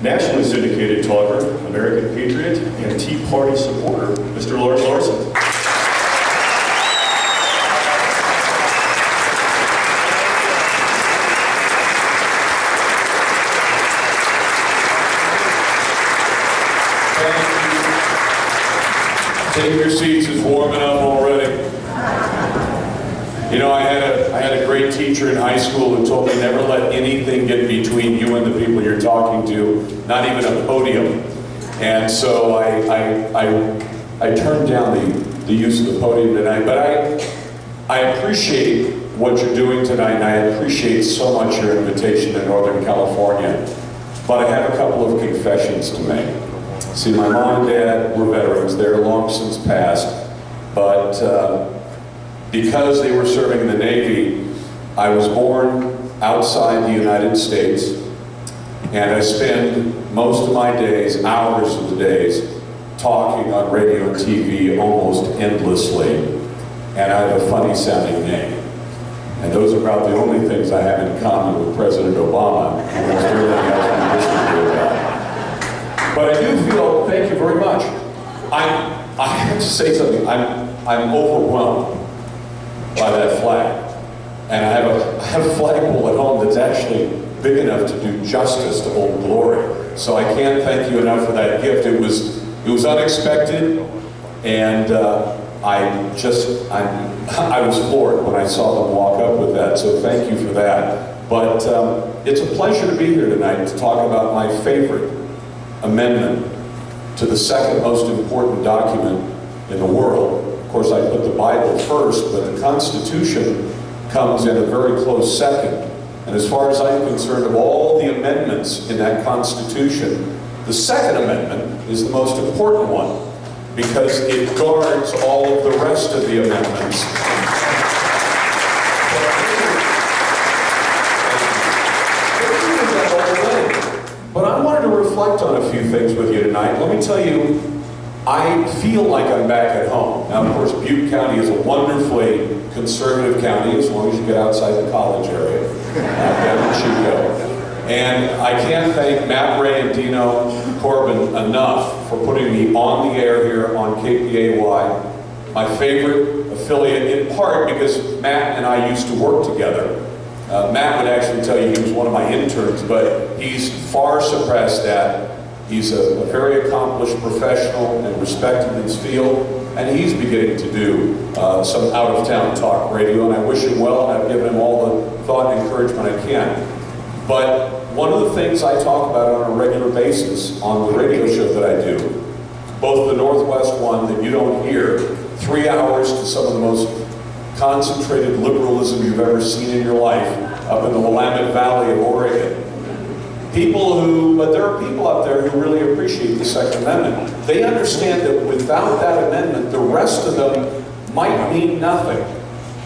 nationally syndicated talker, American patriot, and Tea Party supporter, Mr. Lars Larson. Take your seats, it's warming up already. You know, I had a great teacher in high school who told me never let anything get between you and the people you're talking to, not even a podium. And so I turned down the use of the podium tonight, but I appreciate what you're doing tonight, and I appreciate so much your invitation to Northern California. But I have a couple of confessions to make. See, my mom and dad were veterans. They're long since passed. But because they were serving in the Navy, I was born outside the United States. And I spend most of my days, hours of the days, talking on radio and TV almost endlessly. And I have a funny sounding name. And those are about the only things I have in common with President Obama. And there's everything else we disagree about. But I do feel, thank you very much. I have to say something. I'm overwhelmed by that flag, and I have a flagpole at home that's actually big enough to do justice to Old Glory. So I can't thank you enough for that gift. It was unexpected, and I was floored when I saw them walk up with that. So thank you for that. But it's a pleasure to be here tonight to talk about my favorite amendment to the second most important document in the world. Of course, I put the Bible first, but the Constitution comes in a very close second. And as far as I'm concerned, of all the amendments in that Constitution, the Second Amendment is the most important one because it guards all of the rest of the amendments. But I wanted to reflect on a few things with you tonight. Let me tell you, I feel like I'm back at home. Now, of course, Butte County is a wonderfully conservative county as long as you get outside the college area. Then you go. And I can't thank Matt Ray and Dino Corbin enough for putting me on the air here on KPAY, my favorite affiliate, in part because Matt and I used to work together. Matt would actually tell you he was one of my interns, but he's far surpassed that. He's a very accomplished professional and respected in his field, and he's beginning to do some out-of-town talk radio, and I wish him well, and I've given him all the thought and encouragement I can. But one of the things I talk about on a regular basis on the radio show that I do, both the Northwest one that you don't hear, 3 hours to some of the most concentrated liberalism you've ever seen in your life up in the Willamette Valley of Oregon. But there are people out there who really appreciate the Second Amendment. They understand that without that amendment, the rest of them might mean nothing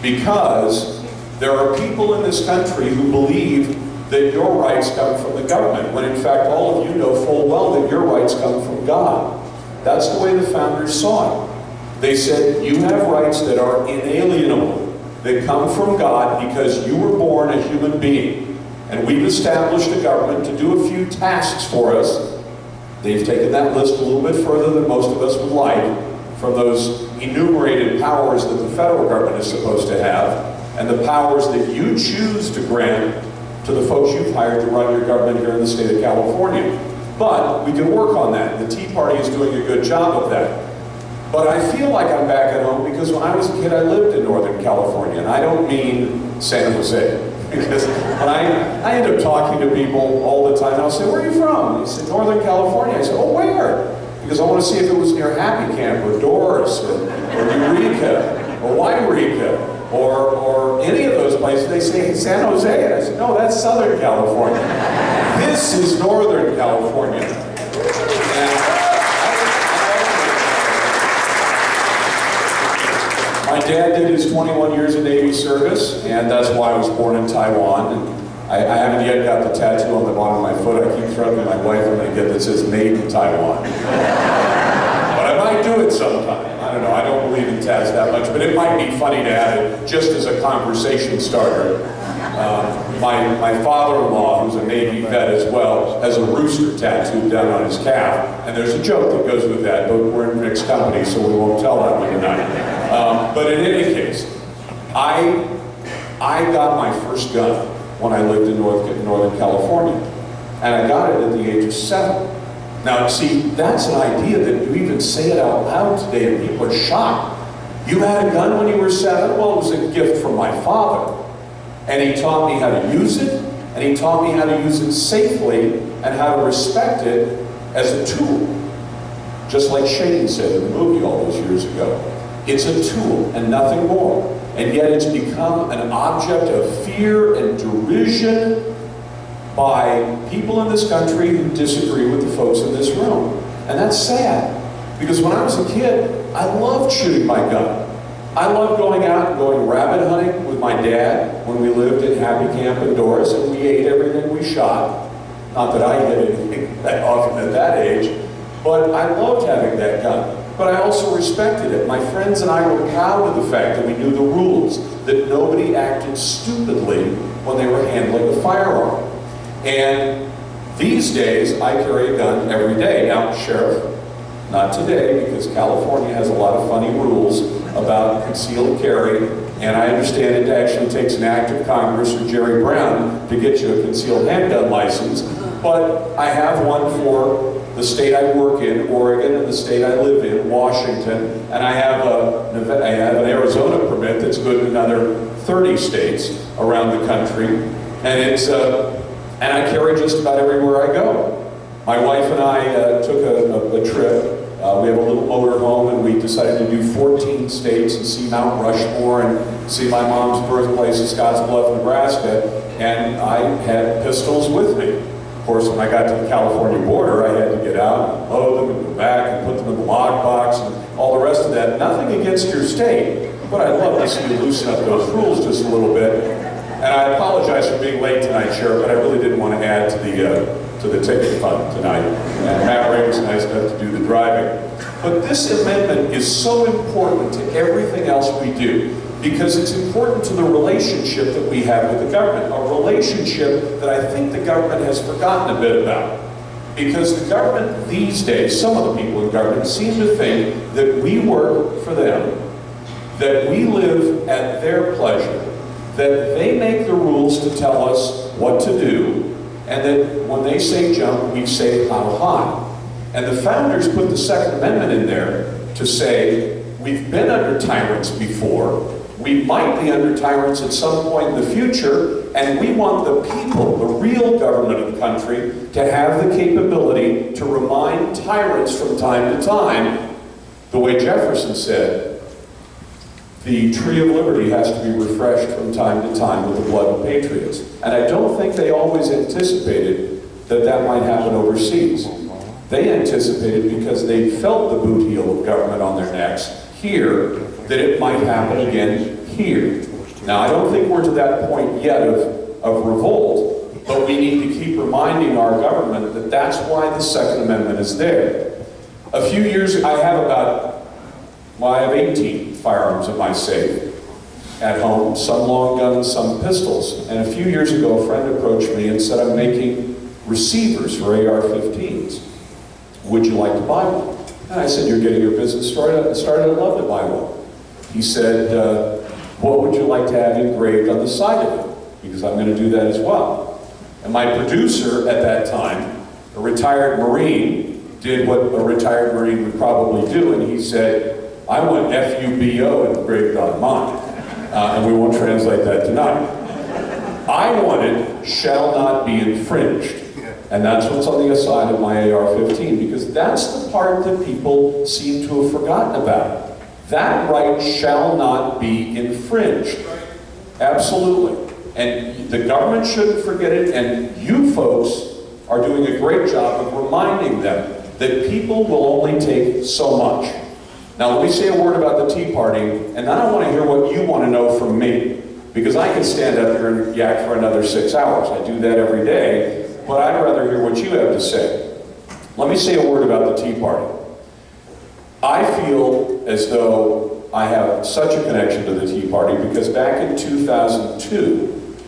because there are people in this country who believe that your rights come from the government, when in fact all of you know full well that your rights come from God. That's the way the founders saw it. They said, you have rights that are inalienable, that come from God because you were born a human being. And we've established a government to do a few tasks for us. They've taken that list a little bit further than most of us would like, from those enumerated powers that the federal government is supposed to have, and the powers that you choose to grant to the folks you've hired to run your government here in the state of California. But we can work on that. The Tea Party is doing a good job of that. But I feel like I'm back at home because when I was a kid, I lived in Northern California, and I don't mean San Jose. Because when I end up talking to people all the time, I'll say, where are you from? They say, Northern California. I say, oh, where? Because I want to see if it was near Happy Camp or Doris or Eureka or Wairika or any of those places. They say, San Jose. And I say, no, that's Southern California. This is Northern California. My dad did his 21 years of Navy service, and that's why I was born in Taiwan. And I haven't yet got the tattoo on the bottom of my foot. I keep threatening my wife I'm going to get that says Made in Taiwan. But I might do it sometime. I don't know. I don't believe in Taz that much, but it might be funny to add it just as a conversation starter. My father-in-law, who's a Navy vet as well, has a rooster tattooed down on his calf, and there's a joke that goes with that, but we're in mixed company, so we won't tell that one tonight. But in any case, I got my first gun when I lived in Northern California, and I got it at the age of 7. Now, see, that's an idea that you even say it out loud today, and people are shocked. You had a gun when you were 7? Well, it was a gift from my father. And he taught me how to use it, and he taught me how to use it safely, and how to respect it as a tool. Just like Shane said in the movie all those years ago. It's a tool, and nothing more. And yet it's become an object of fear and derision by people in this country who disagree with the folks in this room. And that's sad, because when I was a kid, I loved shooting my gun. I loved going out and going rabbit hunting with my dad when we lived in Happy Camp in Doris, and we ate everything we shot. Not that I hit anything that often at that age, but I loved having that gun. But I also respected it. My friends and I were proud of the fact that we knew the rules, that nobody acted stupidly when they were handling a firearm. And these days, I carry a gun every day. Now, Sheriff, not today, because California has a lot of funny rules about concealed carry, and I understand it actually takes an act of Congress or Jerry Brown to get you a concealed handgun license, but I have one for the state I work in, Oregon, and the state I live in, Washington, and I have an Arizona permit that's good in another 30 states around the country, and I carry just about everywhere I go. My wife and I took a trip. We have a little motor home, and we decided to do 14 states and see Mount Rushmore and see my mom's birthplace in Scottsbluff, Nebraska, and I had pistols with me. Of course, when I got to the California border, I had to get out and load them and go back and put them in the lockbox and all the rest of that. Nothing against your state, but I'd love to see you loosen up those rules just a little bit. And I apologize for being late tonight, Sheriff, but I really didn't want to add to the ticket fund tonight. And Matt Ray was nice enough to do the driving. But this amendment is so important to everything else we do, because it's important to the relationship that we have with the government, a relationship that I think the government has forgotten a bit about. Because the government these days, some of the people in government seem to think that we work for them, that we live at their pleasure, that they make the rules to tell us what to do, and that when they say jump, we say how high. And the founders put the Second Amendment in there to say, we've been under tyrants before, we might be under tyrants at some point in the future, and we want the people, the real government of the country, to have the capability to remind tyrants from time to time, the way Jefferson said, the tree of liberty has to be refreshed from time to time with the blood of patriots. And I don't think they always anticipated that that might happen overseas. They anticipated, because they felt the boot heel of government on their necks here, that it might happen again here. Now, I don't think we're to that point yet of revolt, but we need to keep reminding our government that that's why the Second Amendment is there. A few years, I have 18 firearms in my safe at home, some long guns, some pistols. And a few years ago, a friend approached me and said, I'm making receivers for AR-15s. Would you like to buy one? And I said, you're getting your business started. I'd love to buy one. He said, what would you like to have engraved on the side of it? Because I'm going to do that as well. And my producer at that time, a retired Marine, did what a retired Marine would probably do, and he said, I want FUBO engraved on mine. And we won't translate that tonight. I wanted shall not be infringed. And that's what's on the side of my AR-15, because that's the part that people seem to have forgotten about. That right shall not be infringed. Absolutely. And the government shouldn't forget it, and you folks are doing a great job of reminding them that people will only take so much. Now let me say a word about the Tea Party, and then I want to hear what you want to know from me, because I can stand up here and yak for another 6 hours. I do that every day, but I'd rather hear what you have to say. Let me say a word about the Tea Party. I feel as though I have such a connection to the Tea Party because back in 2002,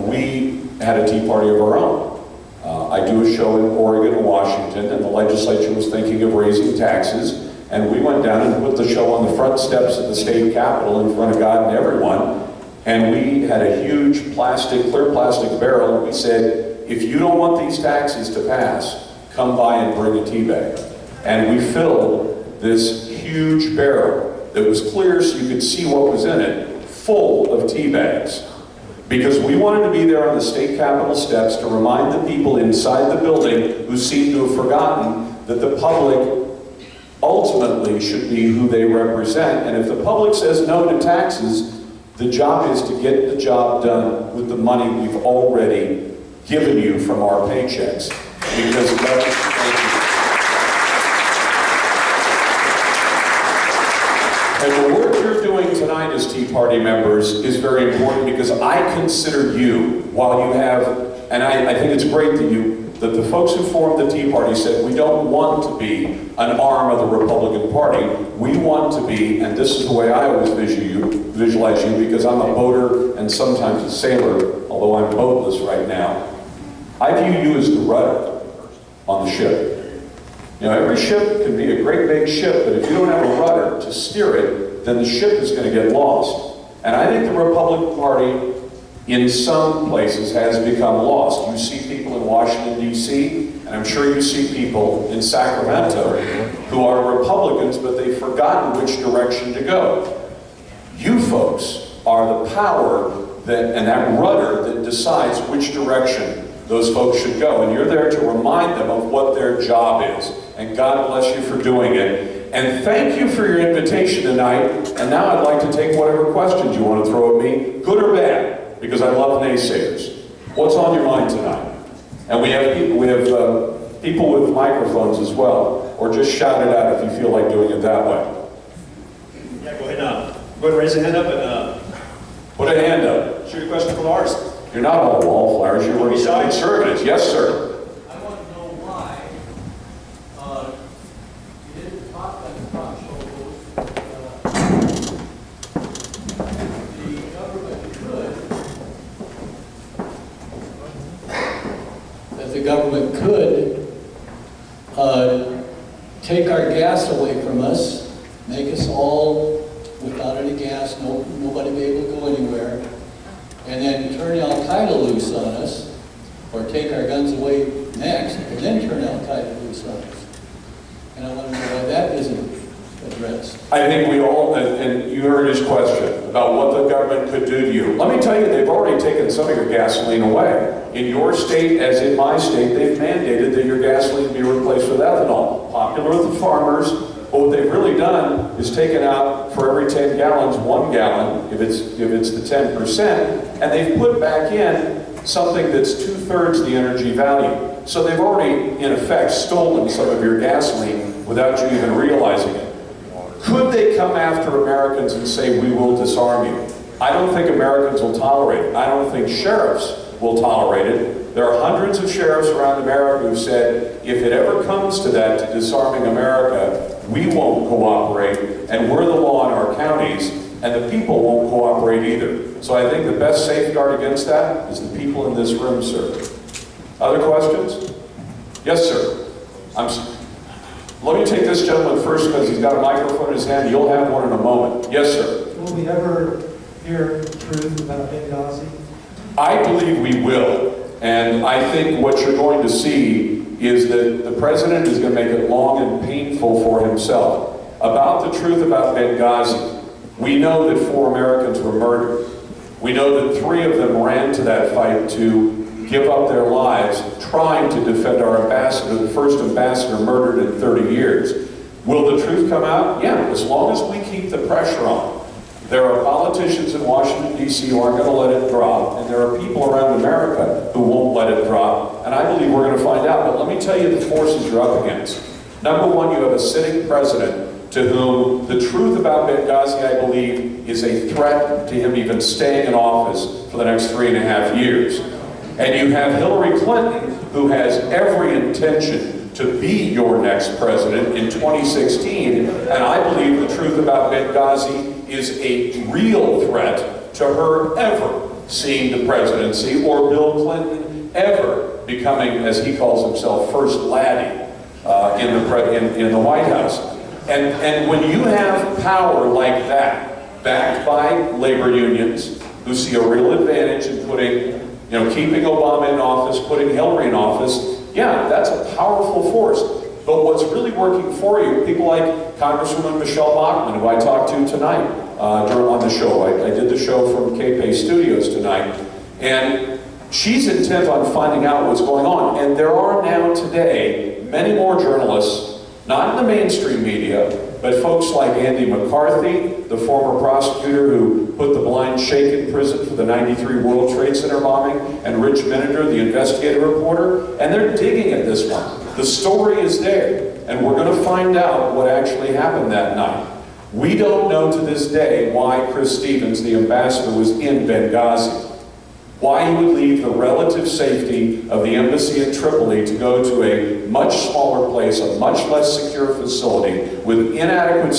we had a Tea Party of our own. I do a show in Oregon and Washington, and the legislature was thinking of raising taxes, and we went down and put the show on the front steps of the state capitol in front of God and everyone, and we had a huge clear plastic barrel, and we said, if you don't want these taxes to pass, come by and bring a tea bag. And we filled this huge barrel that was clear so you could see what was in it, full of tea bags. Because we wanted to be there on the state capitol steps to remind the people inside the building who seem to have forgotten that the public ultimately should be who they represent. And if the public says no to taxes, the job is to get the job done with the money we've already given you from our paychecks. Because and the work you're doing tonight as Tea Party members is very important because I consider you, while you have, and I think it's great that the folks who formed the Tea Party said, we don't want to be an arm of the Republican Party. We want to be, and this is the way I always visualize you because I'm a boater and sometimes a sailor, although I'm boatless right now. I view you as the rudder on the ship. You know, every ship can be a great big ship, but if you don't have a rudder to steer it, then the ship is going to get lost. And I think the Republican Party, in some places, has become lost. You see people in Washington, D.C., and I'm sure you see people in Sacramento who are Republicans, but they've forgotten which direction to go. You folks are the power and that rudder that decides which direction those folks should go. And you're there to remind them of what their job is. And God bless you for doing it. And thank you for your invitation tonight. And now I'd like to take whatever questions you want to throw at me, good or bad, because I love naysayers. What's on your mind tonight? And we have people with microphones as well, or just shout it out if you feel like doing it that way. Yeah, go ahead now. Go ahead and raise a hand up and put a hand up. shoot a question for Lars. You're not all wallflowers, you're conservatives. Yes, sir. I want to know why you didn't talk like a talk show host. The government could, that the government could take our gas away from us, make us all without any gas, nobody be able to go anywhere, and then turn Al-Qaeda loose on us, or take our guns away next, and then turn Al-Qaeda loose on us. And I want to know why that isn't addressed. I think we all, and you heard his question about what the government could do to you. Let me tell you, they've already taken some of your gasoline away. In your state, as in my state, they've mandated that your gasoline be replaced with ethanol. Popular with the farmers, but what they've really done is taken out for every 10 gallons, 1 gallon, if it's the 10%, and they've put back in something that's 2/3 the energy value. So they've already, in effect, stolen some of your gasoline without you even realizing it. Could they come after Americans and say, we will disarm you? I don't think Americans will tolerate it. I don't think sheriffs will tolerate it. There are hundreds of sheriffs around America who said, if it ever comes to that, to disarming America, we won't cooperate, and we're the law in our counties, and the people won't cooperate either. So I think the best safeguard against that is the people in this room, sir. Other questions? Yes, sir. Let me take this gentleman first because he's got a microphone in his hand. You'll have one in a moment. Yes, sir. Will we ever hear the truth about Benghazi? I believe we will. And I think what you're going to see is that the president is going to make it long and painful for himself. About the truth about Benghazi, we know that 4 Americans were murdered. We know that 3 of them ran to that fight to give up their lives trying to defend our ambassador, the first ambassador murdered in 30 years. Will the truth come out? Yeah, as long as we keep the pressure on. There are politicians in Washington, D.C. who aren't going to let it drop, and there are people around America who won't let it drop, and I believe we're going to find out. But let me tell you the forces you're up against. Number one, you have a sitting president to whom the truth about Benghazi, I believe, is a threat to him even staying in office for the next 3.5 years. And you have Hillary Clinton, who has every intention to be your next president in 2016. And I believe the truth about Benghazi is a real threat to her ever seeing the presidency, or Bill Clinton ever becoming, as he calls himself, first laddie in the White House. And when you have power like that, backed by labor unions who see a real advantage in putting, keeping Obama in office, putting Hillary in office, yeah, that's a powerful force. But what's really working for you, people like Congresswoman Michelle Bachmann, who I talked to tonight on the show. I did the show from KPay Studios tonight, and she's intent on finding out what's going on. And there are now today many more journalists, not in the mainstream media, but folks like Andy McCarthy, the former prosecutor who put the blind Sheikh in prison for the '93 World Trade Center bombing, and Rich Miniter, the investigative reporter, and they're digging at this one. The story is there, and we're going to find out what actually happened that night. We don't know to this day why Chris Stevens, the ambassador, was in Benghazi. Why he would leave the relative safety of the embassy in Tripoli to go to a much smaller place, a much less secure facility with inadequate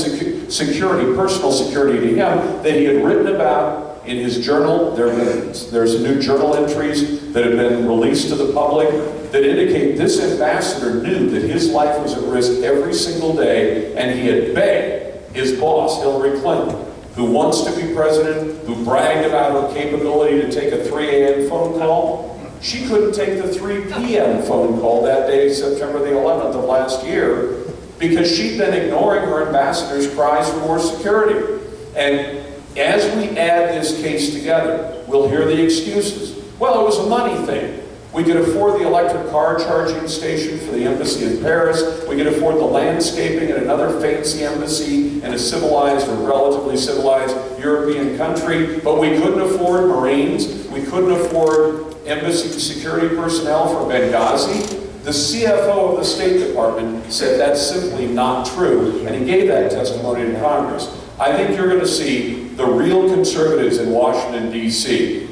security, personal security to him, that he had written about in his journal. There's new journal entries that have been released to the public that indicate this ambassador knew that his life was at risk every single day, and he had begged his boss, Hillary Clinton, who wants to be president, who bragged about her capability to take a 3 a.m. phone call. She couldn't take the 3 p.m. phone call that day, September the 11th of last year, because she'd been ignoring her ambassador's cries for more security. And as we add this case together, we'll hear the excuses. Well, it was a money thing. We could afford the electric car charging station for the embassy in Paris. We could afford the landscaping at another fancy embassy in a civilized or relatively civilized European country, but we couldn't afford Marines. We couldn't afford embassy security personnel for Benghazi. The CFO of the State Department said that's simply not true, and he gave that testimony to Congress. I think you're going to see the real conservatives in Washington, D.C.,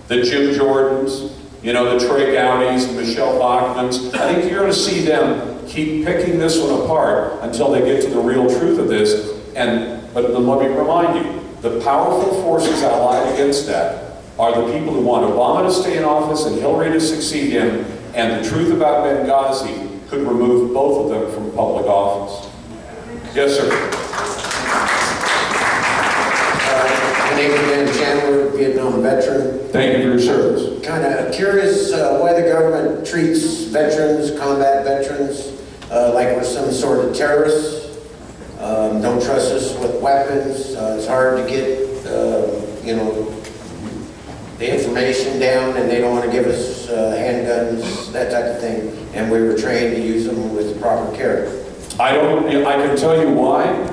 the Jim Jordans, the Trey Gowdies and Michelle Bachmanns. I think you're going to see them keep picking this one apart until they get to the real truth of this. But let me remind you, the powerful forces allied against that are the people who want Obama to stay in office and Hillary to succeed him, and the truth about Benghazi could remove both of them from public office. Yes, sir. My name is Dan Chandler, Vietnam veteran. Thank you for your service. Kind of curious why the government treats veterans, combat veterans, like we're some sort of terrorists. Don't trust us with weapons. It's hard to get, the information down, and they don't want to give us handguns, that type of thing. And we were trained to use them with proper care. I can tell you why.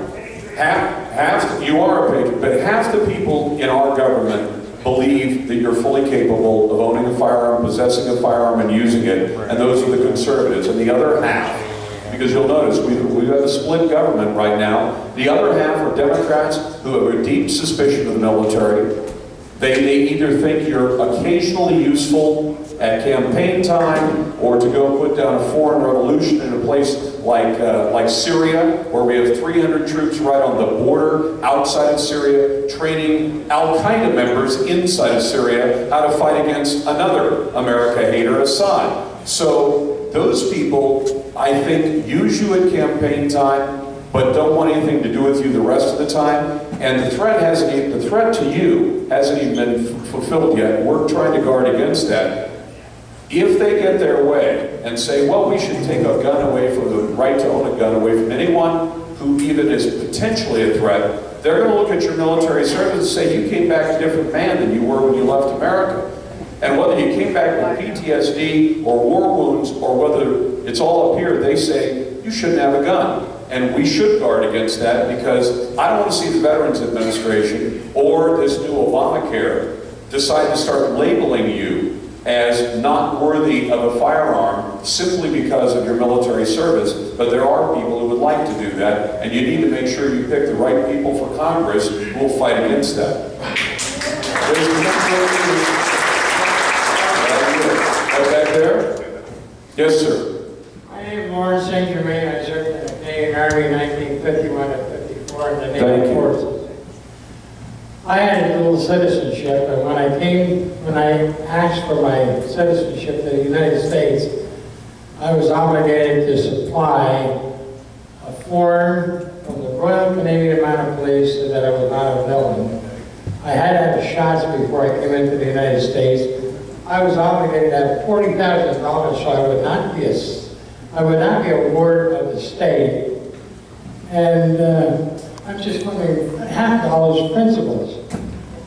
You are a patriot, but half the people in our government believe that you're fully capable of owning a firearm, possessing a firearm, and using it, and those are the conservatives. And the other half, because you'll notice we have a split government right now, the other half are Democrats who have a deep suspicion of the military. They either think you're occasionally useful at campaign time, or to go put down a foreign revolution in a place like Syria, where we have 300 troops right on the border outside of Syria, training Al-Qaeda members inside of Syria how to fight against another America hater, Assad. So those people, I think, use you at campaign time, but don't want anything to do with you the rest of the time. And the threat to you hasn't even been fulfilled yet. We're trying to guard against that. If they get their way and say, well, we should take a gun away from the right to own a gun away from anyone who even is potentially a threat, they're going to look at your military service and say, you came back a different man than you were when you left America. And whether you came back with PTSD or war wounds, or whether it's all up here, they say, you shouldn't have a gun. And we should guard against that, because I don't want to see the Veterans Administration or this new Obamacare decide to start labeling you as not worthy of a firearm simply because of your military service. But there are people who would like to do that, and you need to make sure you pick the right people for Congress who will fight against that. Right back there? Yes, sir. My name is Lars Saint Germain. I served in the Canadian Army in 1951 to 54 in the Thank Naval you. Forces. I had a dual citizenship, and when I asked for my citizenship to the United States, I was obligated to supply a form from the Royal Canadian Mounted Police so that I was not a villain. I had to have the shots before I came into the United States. I was obligated to have $40,000, so I would not be a ward of the state. And I'm just wondering what happened to all those principles.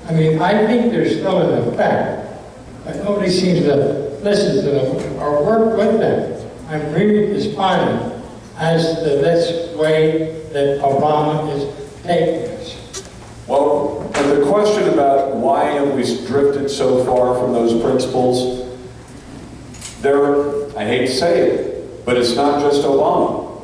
I mean, I think they're still in effect, but nobody seems to listen to them or work with them. I'm really despondent as to this way that Obama is taking us. Well, and the question about why have we drifted so far from those principles, I hate to say it, but it's not just Obama.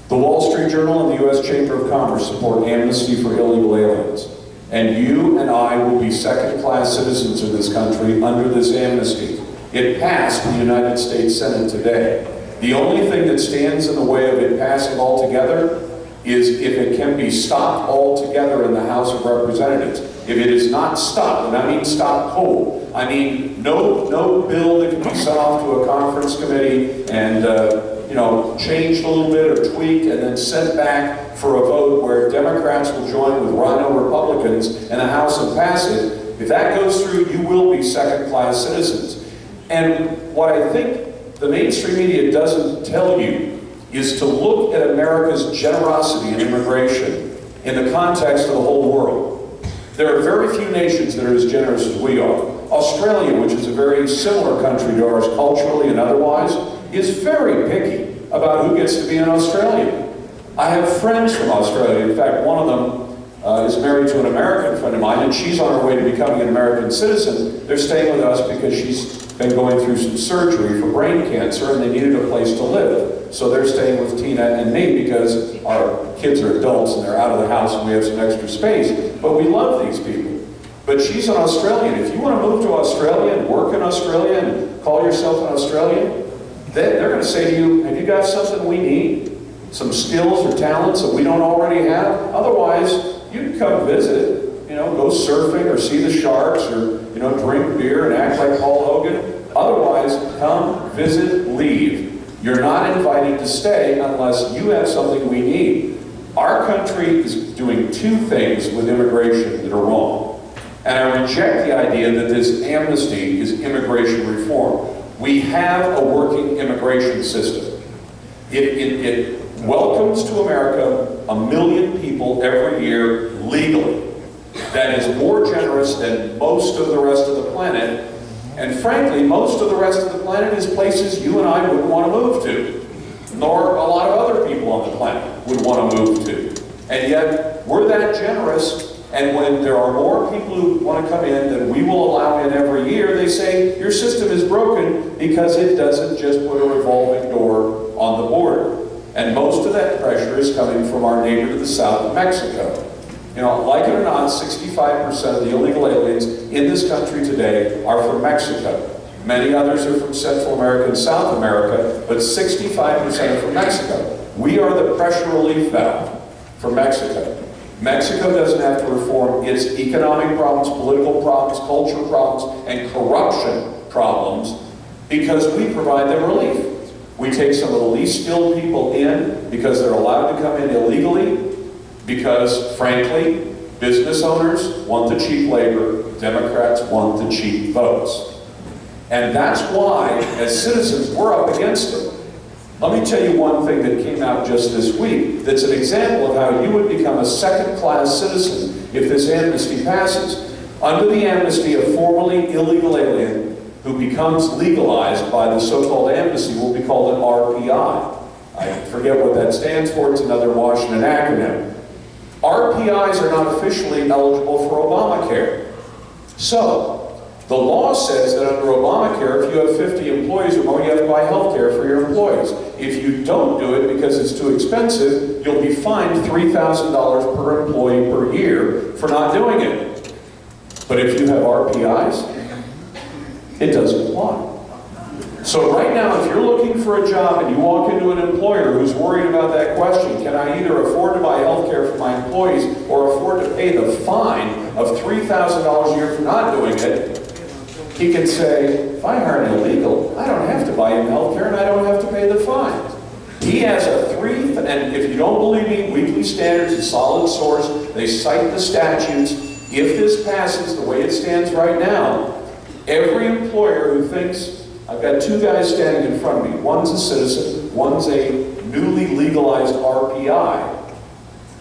The Wall Street Journal and the U.S. Chamber of Commerce support amnesty for illegal aliens. And you and I will be second-class citizens of this country under this amnesty. It passed the United States Senate today. The only thing that stands in the way of it passing altogether is if it can be stopped altogether in the House of Representatives. If it is not stopped, and I mean stopped cold, I mean no bill that can be sent off to a conference committee and changed a little bit or tweaked and then sent back for a vote where Democrats will join with rhino Republicans in the House and pass it. If that goes through, you will be second-class citizens. And what I think the mainstream media doesn't tell you is to look at America's generosity in immigration in the context of the whole world. There are very few nations that are as generous as we are. Australia, which is a very similar country to ours culturally and otherwise, is very picky about who gets to be in Australia. I have friends from Australia. In fact, one of them is married to an American friend of mine, and she's on her way to becoming an American citizen. They're staying with us because she's been going through some surgery for brain cancer, and they needed a place to live. So they're staying with Tina and me because our kids are adults and they're out of the house and we have some extra space. But we love these people. But she's an Australian. If you want to move to Australia and work in Australia and call yourself an Australian, they're going to say to you, have you got something we need? Some skills or talents that we don't already have? Otherwise, you can come visit, go surfing or see the sharks or, drink beer and act like Paul Hogan. Otherwise, come, visit, leave. You're not invited to stay unless you have something we need. Our country is doing two things with immigration that are wrong. And I reject the idea that this amnesty is immigration reform. We have a working immigration system. It welcomes to America 1 million people every year legally. That is more generous than most of the rest of the planet. And frankly, most of the rest of the planet is places you and I wouldn't want to move to, nor a lot of other people on the planet would want to move to. And yet, we're that generous, and when there are more people who want to come in than we will allow in every year, they say, your system is broken because it doesn't just put a revolving door on the border. And most of that pressure is coming from our neighbor to the south of Mexico. Like it or not, 65% of the illegal aliens in this country today are from Mexico. Many others are from Central America and South America, but 65% are from Mexico. We are the pressure relief valve for Mexico. Mexico doesn't have to reform its economic problems, political problems, cultural problems, and corruption problems because we provide them relief. We take some of the least skilled people in because they're allowed to come in illegally, because, frankly, business owners want the cheap labor, Democrats want the cheap votes. And that's why, as citizens, we're up against them. Let me tell you one thing that came out just this week that's an example of how you would become a second-class citizen if this amnesty passes. Under the amnesty, a formerly illegal alien who becomes legalized by the so-called amnesty will be called an RPI. I forget what that stands for. It's another Washington acronym. RPIs are not officially eligible for Obamacare. So, the law says that under Obamacare, if you have 50 employees or more, you have to buy health care for your employees. If you don't do it because it's too expensive, you'll be fined $3,000 per employee per year for not doing it. But if you have RPIs, it doesn't apply. So right now, if you're looking for a job and you walk into an employer who's worried about that question, can I either afford to buy health care for my employees or afford to pay the fine of $3,000 a year for not doing it, he can say, if I hire an illegal, I don't have to buy him health care and I don't have to pay the fine. He has and if you don't believe me, Weekly Standards, a solid source, they cite the statutes. If this passes the way it stands right now, every employer who thinks, I've got two guys standing in front of me, one's a citizen, one's a newly legalized RPI.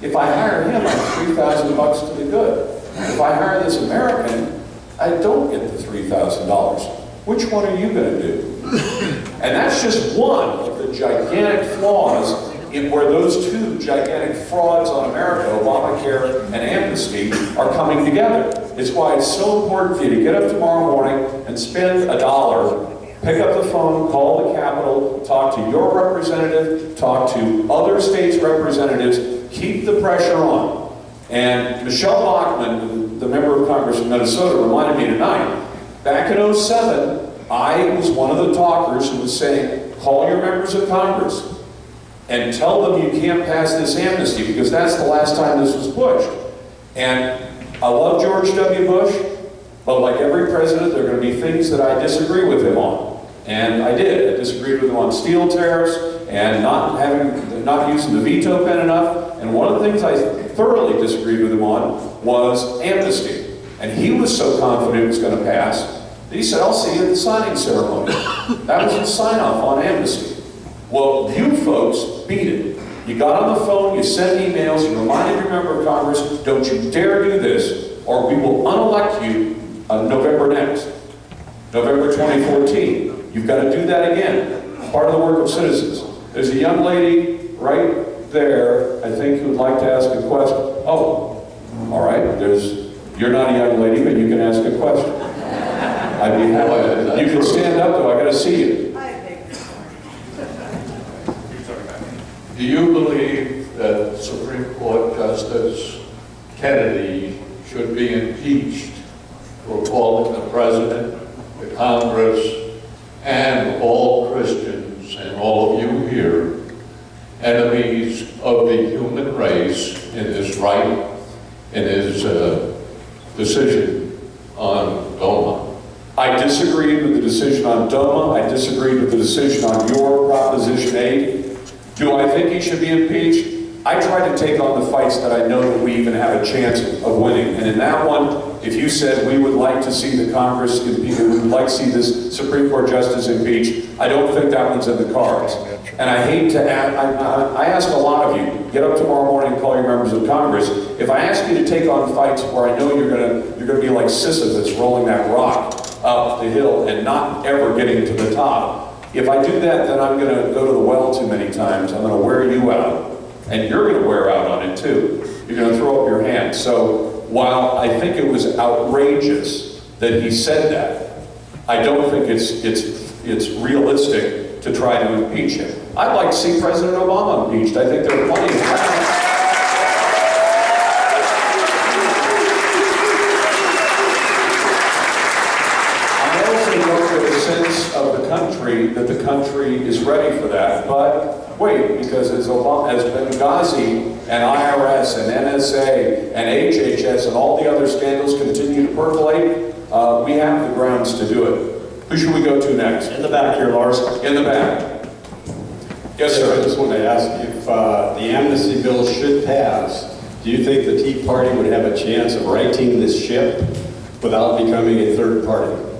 If I hire him, I'm $3,000 to the good. If I hire this American, I don't get the $3,000. Which one are you going to do? And that's just one of the gigantic flaws in where those two gigantic frauds on America, Obamacare and amnesty, are coming together. It's why it's so important for you to get up tomorrow morning and spend $1, pick up the phone, call the Capitol, talk to your representative, talk to other states' representatives, keep the pressure on. And Michelle Bachmann, the member of Congress from Minnesota, reminded me tonight, back in '07, I was one of the talkers who was saying, call your members of Congress and tell them you can't pass this amnesty because that's the last time this was pushed. And I love George W. Bush, but like every president, there are going to be things that I disagree with him on. And I did. I disagreed with him on steel tariffs and not using the veto pen enough. And one of the things I thoroughly disagreed with him on was amnesty. And he was so confident it was going to pass that he said, I'll see you at the signing ceremony. That was his sign-off on amnesty. Well, you folks beat it. You got on the phone, you sent emails, you reminded your member of Congress, don't you dare do this, or we will unelect you November 2014. You've got to do that again. Part of the work of citizens. There's a young lady right there, I think, who'd like to ask a question. Oh, all right, you're not a young lady, but you can ask a question. I'd be happy. You can stand up, though, I got to see you. Do you believe that Supreme Court Justice Kennedy should be impeached for calling the President, the Congress, and all Christians, and all of you here, enemies of the human race in his decision on DOMA? I disagreed with the decision on DOMA. I disagreed with the decision on your Proposition 8. Do I think he should be impeached? I try to take on the fights that I know that we even have a chance of winning. And in that one, if you said we would like to see the Congress impeached, we would like to see this Supreme Court justice impeached, I don't think that one's in the cards. And I hate to add, I ask a lot of you, get up tomorrow morning and call your members of Congress. If I ask you to take on fights where I know you're gonna be like Sisyphus rolling that rock up the hill and not ever getting to the top, if I do that, then I'm going to go to the well too many times. I'm going to wear you out. And you're going to wear out on it too. You're going to throw up your hands. So while I think it was outrageous that he said that, I don't think it's realistic to try to impeach him. I'd like to see President Obama impeached. I think there are plenty of times. That the country is ready for that, but wait, because as Benghazi and IRS and NSA and HHS and all the other scandals continue to percolate, we have the grounds to do it. Who should we go to next? In the back here, Lars. In the back. Yes, sir. I just want to ask if the amnesty bill should pass, do you think the Tea Party would have a chance of righting this ship without becoming a third party?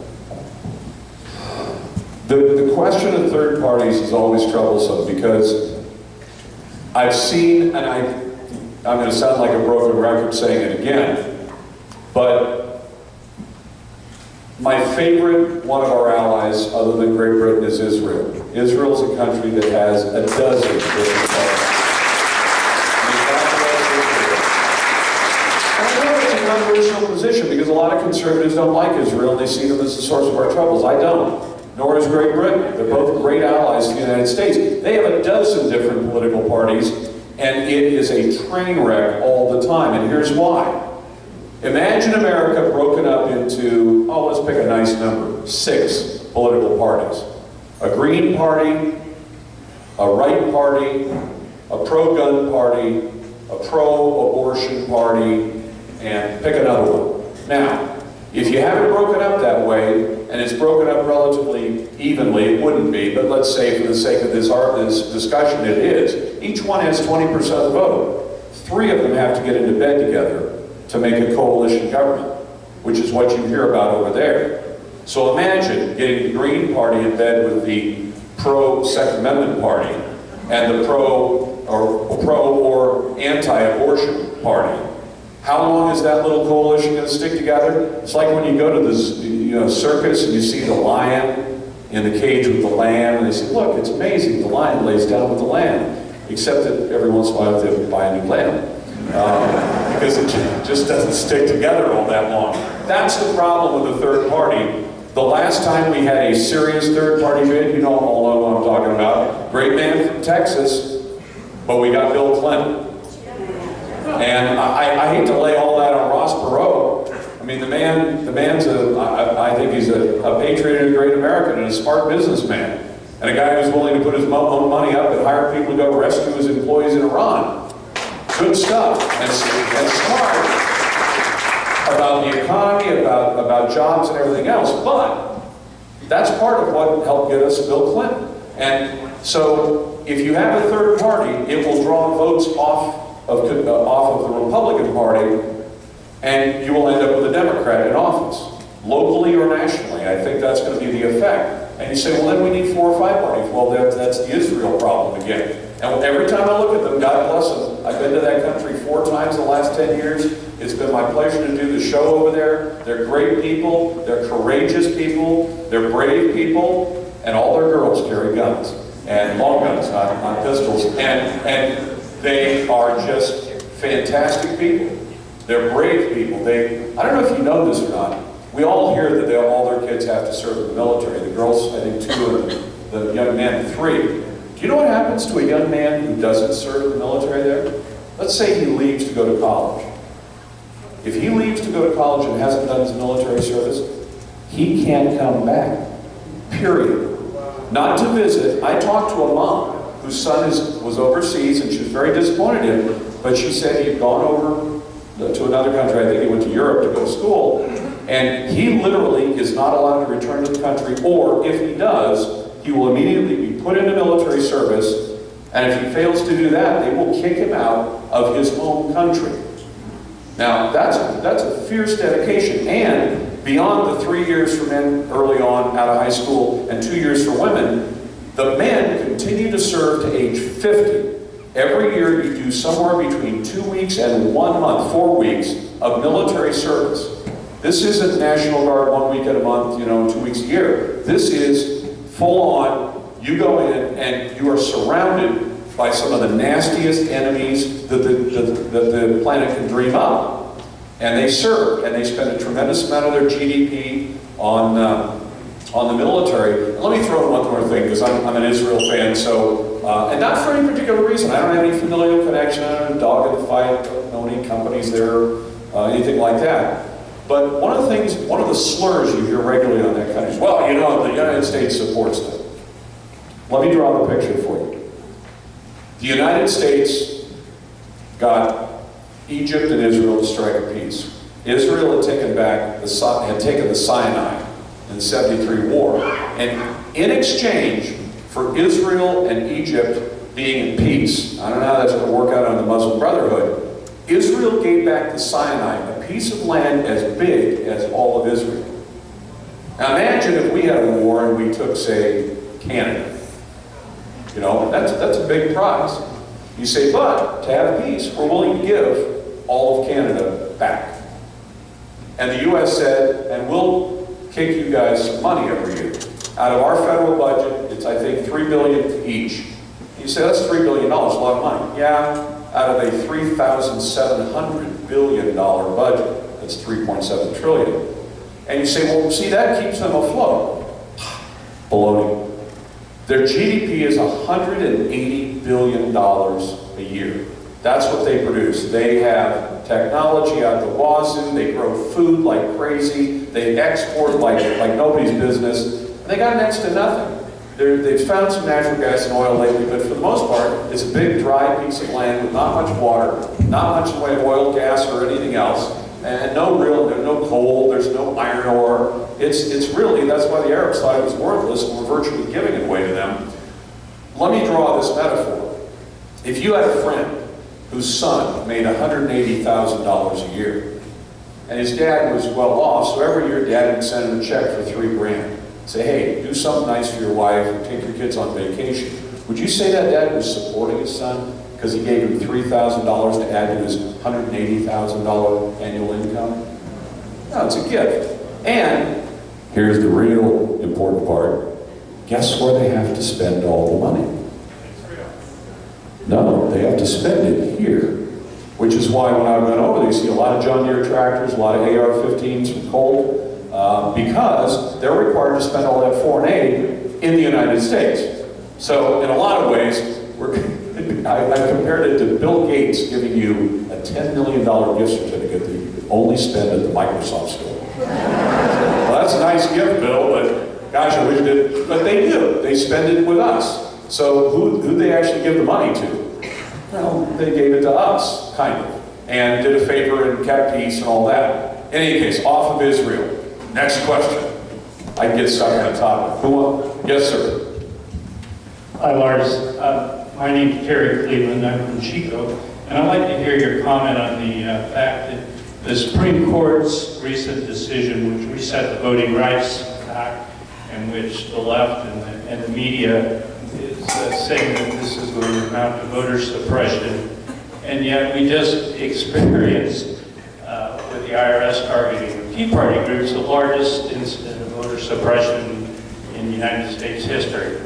The question of third parties is always troublesome because I've seen, and I'm going to sound like a broken record saying it again, but my favorite one of our allies, other than Great Britain, is Israel. Israel is a country that has a dozen different parties. And I know it's a controversial position because a lot of conservatives don't like Israel and they see them as the source of our troubles. I don't. Nor is Great Britain. They're both great allies to the United States. They have a dozen different political parties, and it is a train wreck all the time, and here's why. Imagine America broken up into, let's pick a nice number, 6 political parties. a Green Party, a right party, a pro-gun party, a pro-abortion party, and pick another one. Now, if you have it broken up that way, and it's broken up relatively evenly, it wouldn't be, but let's say for the sake of this discussion it is, each one has 20% of the vote. 3 of them have to get into bed together to make a coalition government, which is what you hear about over there. So imagine getting the Green Party in bed with the pro-Second Amendment party and the pro or anti-abortion party. How long is that little coalition going to stick together? It's like when you go to the circus and you see the lion in the cage with the lamb, and they say, look, it's amazing, the lion lays down with the lamb, except that every once in a while they have to buy a new lamb. Because it just doesn't stick together all that long. That's the problem with the third party. The last time we had a serious third party bid, you all know what I'm talking about, great man from Texas, but we got Bill Clinton. And I hate to lay all that on Ross Perot. I mean, the man's I think he's a patriot and a great American and a smart businessman. And a guy who's willing to put his own money up and hire people to go rescue his employees in Iran. Good stuff, and smart about the economy, about jobs and everything else. But that's part of what helped get us Bill Clinton. And so if you have a third party, it will draw votes off of the Republican Party, and you will end up with a Democrat in office, locally or nationally. I think that's going to be the effect. And you say, well, then we need 4 or 5 parties. Well, that's the Israel problem again. And every time I look at them, God bless them, I've been to that country 4 times in the last 10 years. It's been my pleasure to do the show over there. They're great people, they're courageous people, they're brave people, and all their girls carry guns, and long guns, not pistols. And they are just fantastic people. They're brave people. I don't know if you know this or not. We all hear that all their kids have to serve in the military. The girls, I think 2, and the young men 3. Do you know what happens to a young man who doesn't serve in the military there? Let's say he leaves to go to college. If he leaves to go to college and hasn't done his military service, he can't come back. Period. Not to visit. I talked to a mom whose son was overseas, and she was very disappointed in him, but she said he had gone over to another country. I think he went to Europe to go to school, and he literally is not allowed to return to the country, or if he does, he will immediately be put into military service, and if he fails to do that, they will kick him out of his home country. Now, that's a fierce dedication, and beyond the 3 years for men early on out of high school and 2 years for women, the men continue to serve to age 50. Every year you do somewhere between 2 weeks and 1 month, 4 weeks of military service. This isn't National Guard 1 week at a month, 2 weeks a year. This is full on, you go in and you are surrounded by some of the nastiest enemies that the planet can dream up. And they serve, and they spend a tremendous amount of their GDP on the military. And let me throw in one more thing, because I'm an Israel fan, so, and not for any particular reason. I don't have any familial connection, I don't have a dog in the fight, I don't know any companies there, anything like that. But one of the slurs you hear regularly on that country is, well, the United States supports them. Let me draw the picture for you. The United States got Egypt and Israel to strike a peace. Israel had taken the Sinai in the 73 war. And in exchange for Israel and Egypt being in peace, I don't know how that's going to work out on the Muslim Brotherhood, Israel gave back the Sinai, a piece of land as big as all of Israel. Now imagine if we had a war and we took, say, Canada. That's a big prize. You say, but to have peace, we're willing to give all of Canada back. And the U.S. said, and we'll kick you guys some money every year. Out of our federal budget, it's I think $3 billion each. You say, that's $3 billion, a lot of money. Yeah, out of a $3,700 billion budget, that's $3.7 trillion. And you say, well, see, that keeps them afloat. Baloney. Their GDP is $180 billion a year. That's what they produce. They have technology out the wazoo. They grow food like crazy. They export like nobody's business. And they got next to nothing. They've found some natural gas and oil lately, but for the most part, it's a big dry piece of land with not much water, not much in the way of oil, gas, or anything else, and there's no coal, there's no iron ore. It's really, that's why the Arabs thought it was worthless, and we're virtually giving it away to them. Let me draw this metaphor. If you had a friend whose son made $180,000 a year, and his dad was well off, so every year dad would send him a check for $3,000. Say, hey, do something nice for your wife, or take your kids on vacation. Would you say that dad was supporting his son because he gave him $3,000 to add to his $180,000 annual income? No, it's a gift. And here's the real important part. Guess where they have to spend all the money? No, they have to spend it here. Which is why when I went over there, you see a lot of John Deere tractors, a lot of AR-15s from Colt, because they're required to spend all that foreign aid in the United States. So in a lot of ways, I compared it to Bill Gates giving you a $10 million gift certificate that you could only spend at the Microsoft store. Well, that's a nice gift, Bill, but gosh, I wish it did. But they do. They spend it with us. So who they actually give the money to? Well, they gave it to us, kind of, and did a favor and kept peace and all that. In any case, off of Israel. Next question. I can get stuck on a topic. Yes, sir. Hi, Lars. My name's Terry Cleveland. I'm from Chico. And I'd like to hear your comment on the fact that the Supreme Court's recent decision, which reset the Voting Rights Act, in which the left and the media is saying that this is going to amount to voter suppression. And yet we just experienced with the IRS targeting Tea Party groups the largest incident of voter suppression in United States history.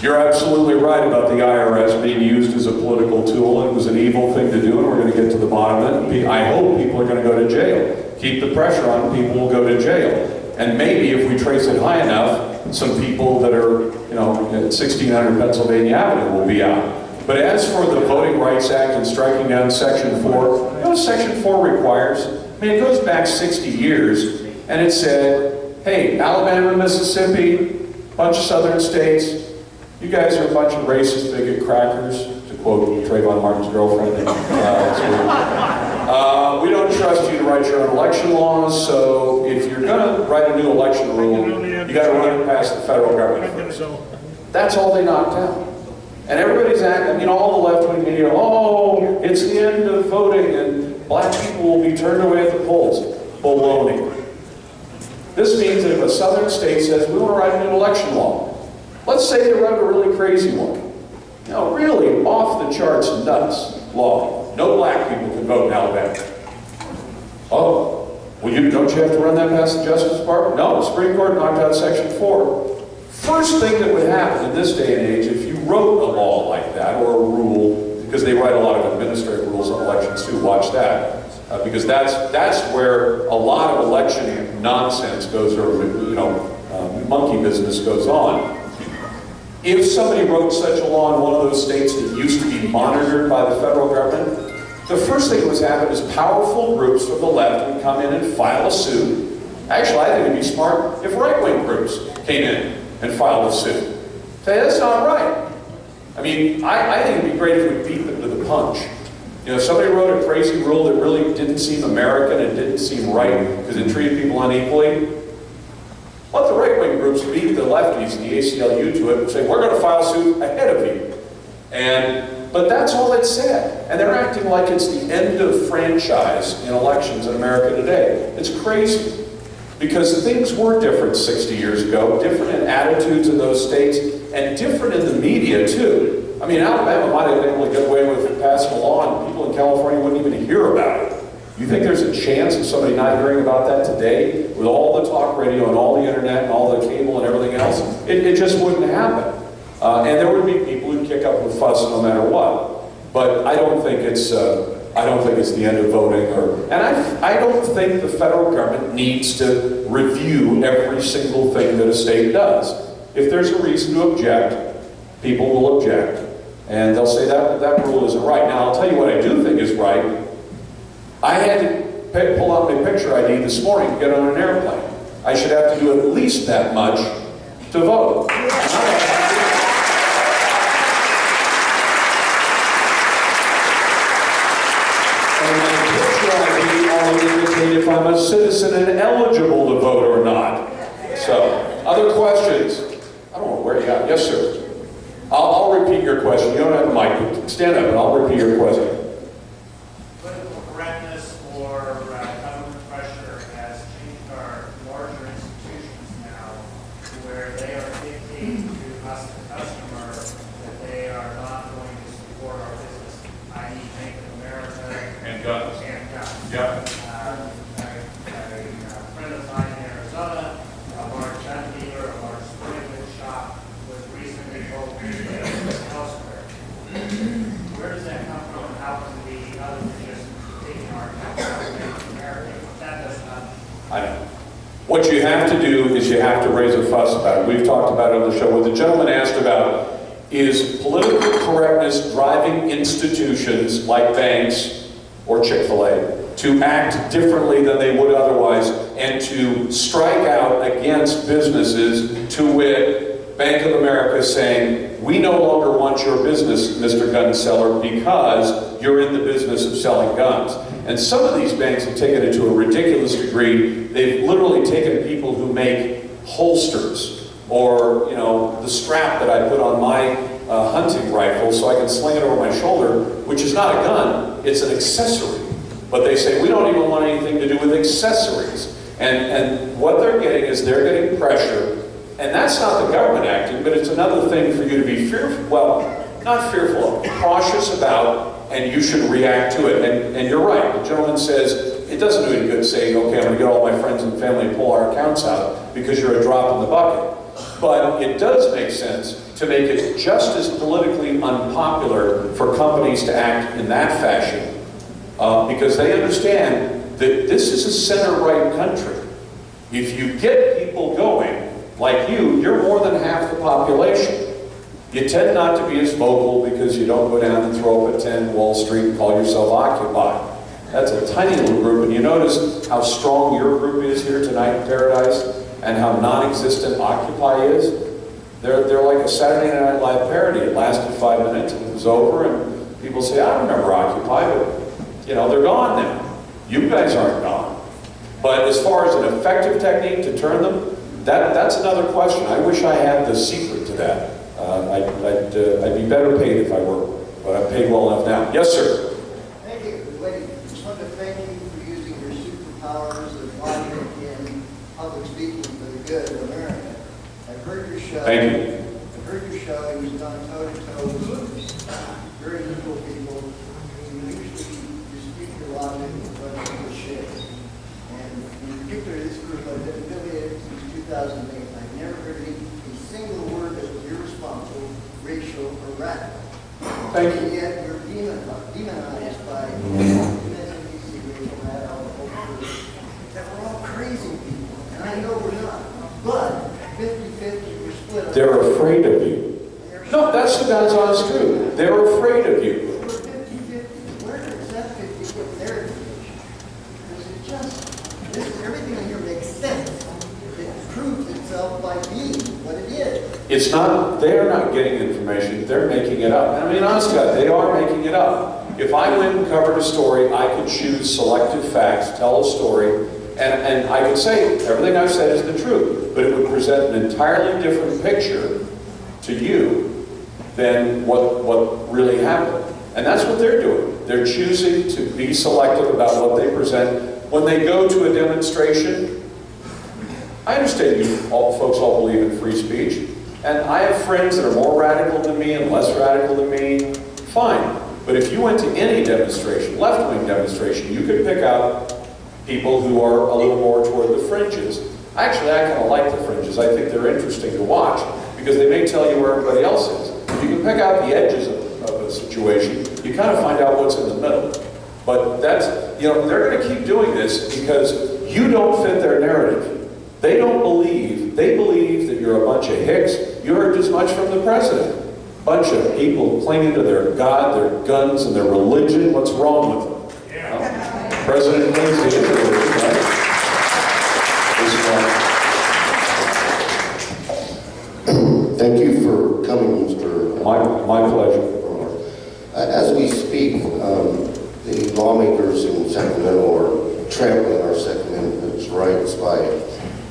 You're absolutely right about the IRS being used as a political tool. It was an evil thing to do, and we're going to get to the bottom of it. I hope people are going to go to jail. Keep the pressure on, people will go to jail. And maybe if we trace it high enough, some people that are, at 1600 Pennsylvania Avenue will be out. But as for the Voting Rights Act and striking down Section 4, you know what Section 4 requires? I mean, it goes back 60 years, and it said, hey, Alabama, Mississippi, bunch of southern states, you guys are a bunch of racist, bigot crackers, to quote Trayvon Martin's girlfriend. We don't trust you to write your own election laws, so if you're going to write a new election rule, you got to run it past the federal government first. That's all they knocked out. And everybody's acting, all the left-wing media, oh, it's the end of voting and black people will be turned away at the polls. Baloney. This means that if a southern state says, we want to write a new election law, let's say they write a really crazy one. Really off-the-charts nuts law. No black people can vote in Alabama. Oh, well, don't you have to run that past the Justice Department? No, the Supreme Court knocked out Section 4. First thing that would happen in this day and age, if you wrote a law like that, or a rule, because they write a lot of administrative rules on elections too, watch that, because that's where a lot of election nonsense goes, or monkey business goes on. If somebody wrote such a law in one of those states that used to be monitored by the federal government, the first thing that would happen is powerful groups from the left would come in and file a suit. Actually, I think it'd be smart if right-wing groups came in and filed a suit. Say, that's not right. I mean, I think it'd be great if we beat them to the punch. If somebody wrote a crazy rule that really didn't seem American and didn't seem right because it treated people unequally, let the right-wing groups beat the lefties, the ACLU, to it and say, we're going to file suit ahead of you. But that's all it said. And they're acting like it's the end of franchise in elections in America today. It's crazy. Because things were different 60 years ago, different in attitudes in those states, and different in the media, too. I mean, Alabama might have been able to get away with passing a law, and people in California wouldn't even hear about it. You think there's a chance of somebody not hearing about that today, with all the talk radio and all the internet and all the cable and everything else? It just wouldn't happen. And there would be people who'd kick up a fuss no matter what. But I don't think it's the end of voting, and I don't think the federal government needs to review every single thing that a state does. If there's a reason to object, people will object, and they'll say that rule isn't right. Now, I'll tell you what I do think is right. I had to pull out my picture ID this morning to get on an airplane. I should have to do at least that much to vote. probably indicate if I'm a citizen and eligible to vote or not. So, other questions? I don't know where you got. Yes, sir. I'll repeat your question. You don't have a mic. Stand up and I'll repeat your question. Political correctness or government pressure has changed our larger institutions now to where they are dictating to us, the customer, that they are not going to support our business, i.e. Bank of America. And guns. And guns. Yeah. A friend of mine in Arizona, a large gun dealer, a large sporting goods shop, was recently told to go elsewhere. Where does that come from? How can it be other than just taking our tax out of Bank of America? That does not. I know. What you have to do is you have to raise a fuss about it. We've talked about it on the show. What the gentleman asked about is political correctness driving institutions like banks or Chick-fil-A to act differently than they would otherwise and to strike out against businesses, to wit, Bank of America saying, we no longer want your business, Mr. Gun Seller, because you're in the business of selling guns. And some of these banks have taken it to a ridiculous degree. They've literally taken people who make holsters or, the strap that I put on my hunting rifle so I can sling it over my shoulder, which is not a gun, it's an accessory. But they say, we don't even want anything to do with accessories. And what they're getting is they're getting pressure. And that's not the government acting, but it's another thing for you to be fearful, well, not fearful, cautious about, and you should react to it. And you're right, the gentleman says, it doesn't do any good saying, okay, I'm going to get all my friends and family and pull our accounts out because you're a drop in the bucket. But it does make sense to make it just as politically unpopular for companies to act in that fashion. Because they understand that this is a center-right country. If you get people going, like you're more than half the population. You tend not to be as vocal because you don't go down and throw up at 10 Wall Street and call yourself Occupy. That's a tiny little group, and you notice how strong your group is here tonight in Paradise and how non-existent Occupy is. They're like a Saturday Night Live parody. It lasted 5 minutes and it was over, and people say, I remember Occupy, but they're gone now. You guys aren't gone. But as far as an effective technique to turn them, that's another question. I wish I had the secret to that. I'd be better paid if I were, but I'm paid well enough now. Yes, sir. Thank you. Just wanted to thank you for using your superpowers of logic and public speaking for the good of America. I've heard your show. Thank you. I've heard your show. You've gone toe-to-toe with very liberal people. You usually speak your logic with a bunch of shit. And in particular, this group I've been affiliated since 2008. I've never heard a single word that was irresponsible, racial, or radical. Thank you. And yet you're demonized by MSNBC, racial, radical, that we're all crazy people. And I know we're not. But 50-50, we're split up. They're afraid of you. No, that's the God's honest truth. They're afraid of you. We're 50-50. Where is that 50 with their information? Because it just, everything in here makes sense. It proves itself by being what it is. It's not, they're not getting information, they're making it up. And I mean, honest God, they are making it up. If I went and covered a story, I could choose selective facts, tell a story, and I could say everything I've said is the truth, but it would present an entirely different picture to you than what really happened. And that's what they're doing. They're choosing to be selective about what they present. When they go to a demonstration, I understand you folks all believe in free speech, and I have friends that are more radical than me and less radical than me, fine. But if you went to any demonstration, left-wing demonstration, you could pick out people who are a little more toward the fringes. Actually, I kind of like the fringes. I think they're interesting to watch because they may tell you where everybody else is. If you can pick out the edges of a situation, you kind of find out what's in the middle. But that's, they're going to keep doing this because you don't fit their narrative. They believe that you're a bunch of hicks. You heard as much from the president. Bunch of people clinging to their God, their guns, and their religion. What's wrong with them? President claims he is a religion, right? Thank you for coming, Mr. My pleasure. As we speak, the lawmakers in Sacramento are trampling our Second Amendment rights by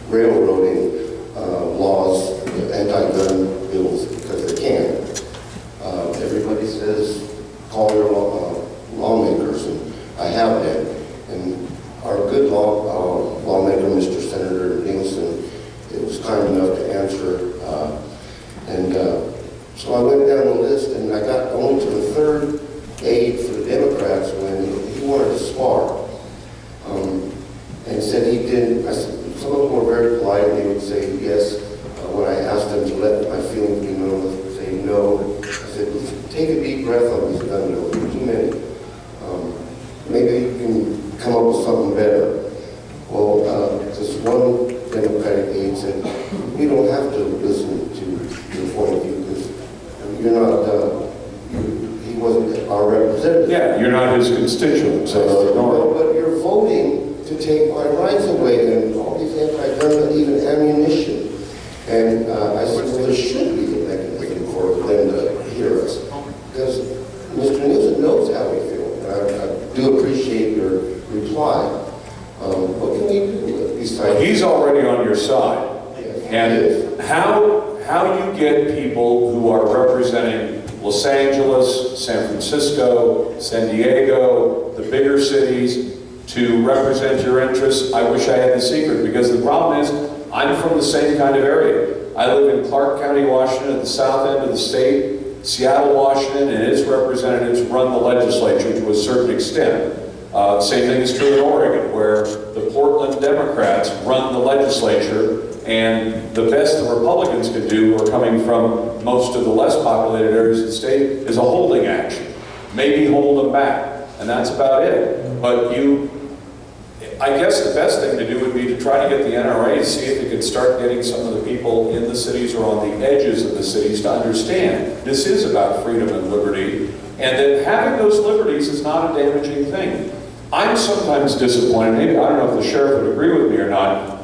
railroading laws, anti-gun bills, because they can. Everybody says call your lawmakers, and I have been. And our good lawmaker, Mr. Senator Dingson, was kind enough to answer. So I went down the list, and I got only to the third aide for the Democrats when he wanted to spar. And said he didn't. I said, some of them were very polite, and they would say yes. When I asked them to let my feelings be known, they would say no. I said, take a deep breath on these gun bills. There are too many. Maybe you can come up with something better. Well, this one Democratic aide said, we don't have to listen to your point of view because you're not, he wasn't our representative. Yeah, you're not his constituent, so ignore it. But you're voting to take my rights away and all these anti-gun, even ammunition. And I said, well, there should be a mechanism for them to hear us. Because Mr. Newsom knows how we feel. And I do appreciate your reply. What can we do besides... Well, he's already on your side. And how you get people who are representing Los Angeles, San Francisco, San Diego, the bigger cities, to represent your interests, I wish I had the secret, because the problem is, I'm from the same kind of area. I live in Clark County, Washington, at the south end of the state. Seattle, Washington, and its representatives run the legislature to a certain extent. Same thing is true in Oregon, where the Portland Democrats run the legislature, and the best the Republicans can do, who are coming from most of the less populated areas of the state, is a holding action. Maybe hold them back, and that's about it. But I guess the best thing to do would be to try to get the NRA to see if it could start getting some of the people in the cities or on the edges of the cities to understand this is about freedom and liberty, and that having those liberties is not a damaging thing. I'm sometimes disappointed, maybe, I don't know if the sheriff would agree with me or not,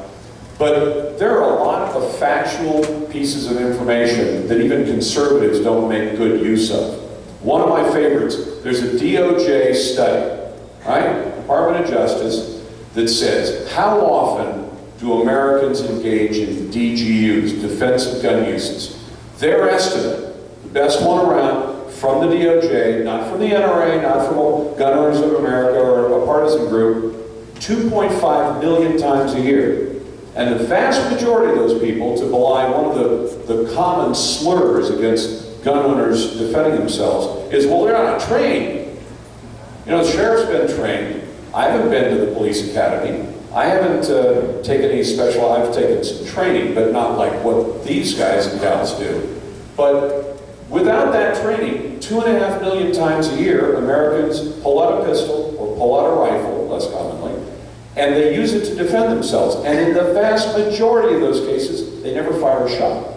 but there are a lot of factual pieces of information that even conservatives don't make good use of. One of my favorites, there's a DOJ study, right? Department of Justice, that says, how often do Americans engage in DGUs, defensive gun uses? Their estimate, the best one around, from the DOJ, not from the NRA, not from Gun Owners of America or a partisan group, 2.5 million times a year. And the vast majority of those people, to belie one of the common slurs against gun owners defending themselves, is, well, they're not trained. You know, the sheriff's been trained. I haven't been to the police academy. I haven't taken any special, I've taken some training, but not like what these guys and gals do. But without that training, 2.5 million times a year, Americans pull out a pistol or pull out a rifle, less commonly, and they use it to defend themselves. And in the vast majority of those cases, they never fire a shot.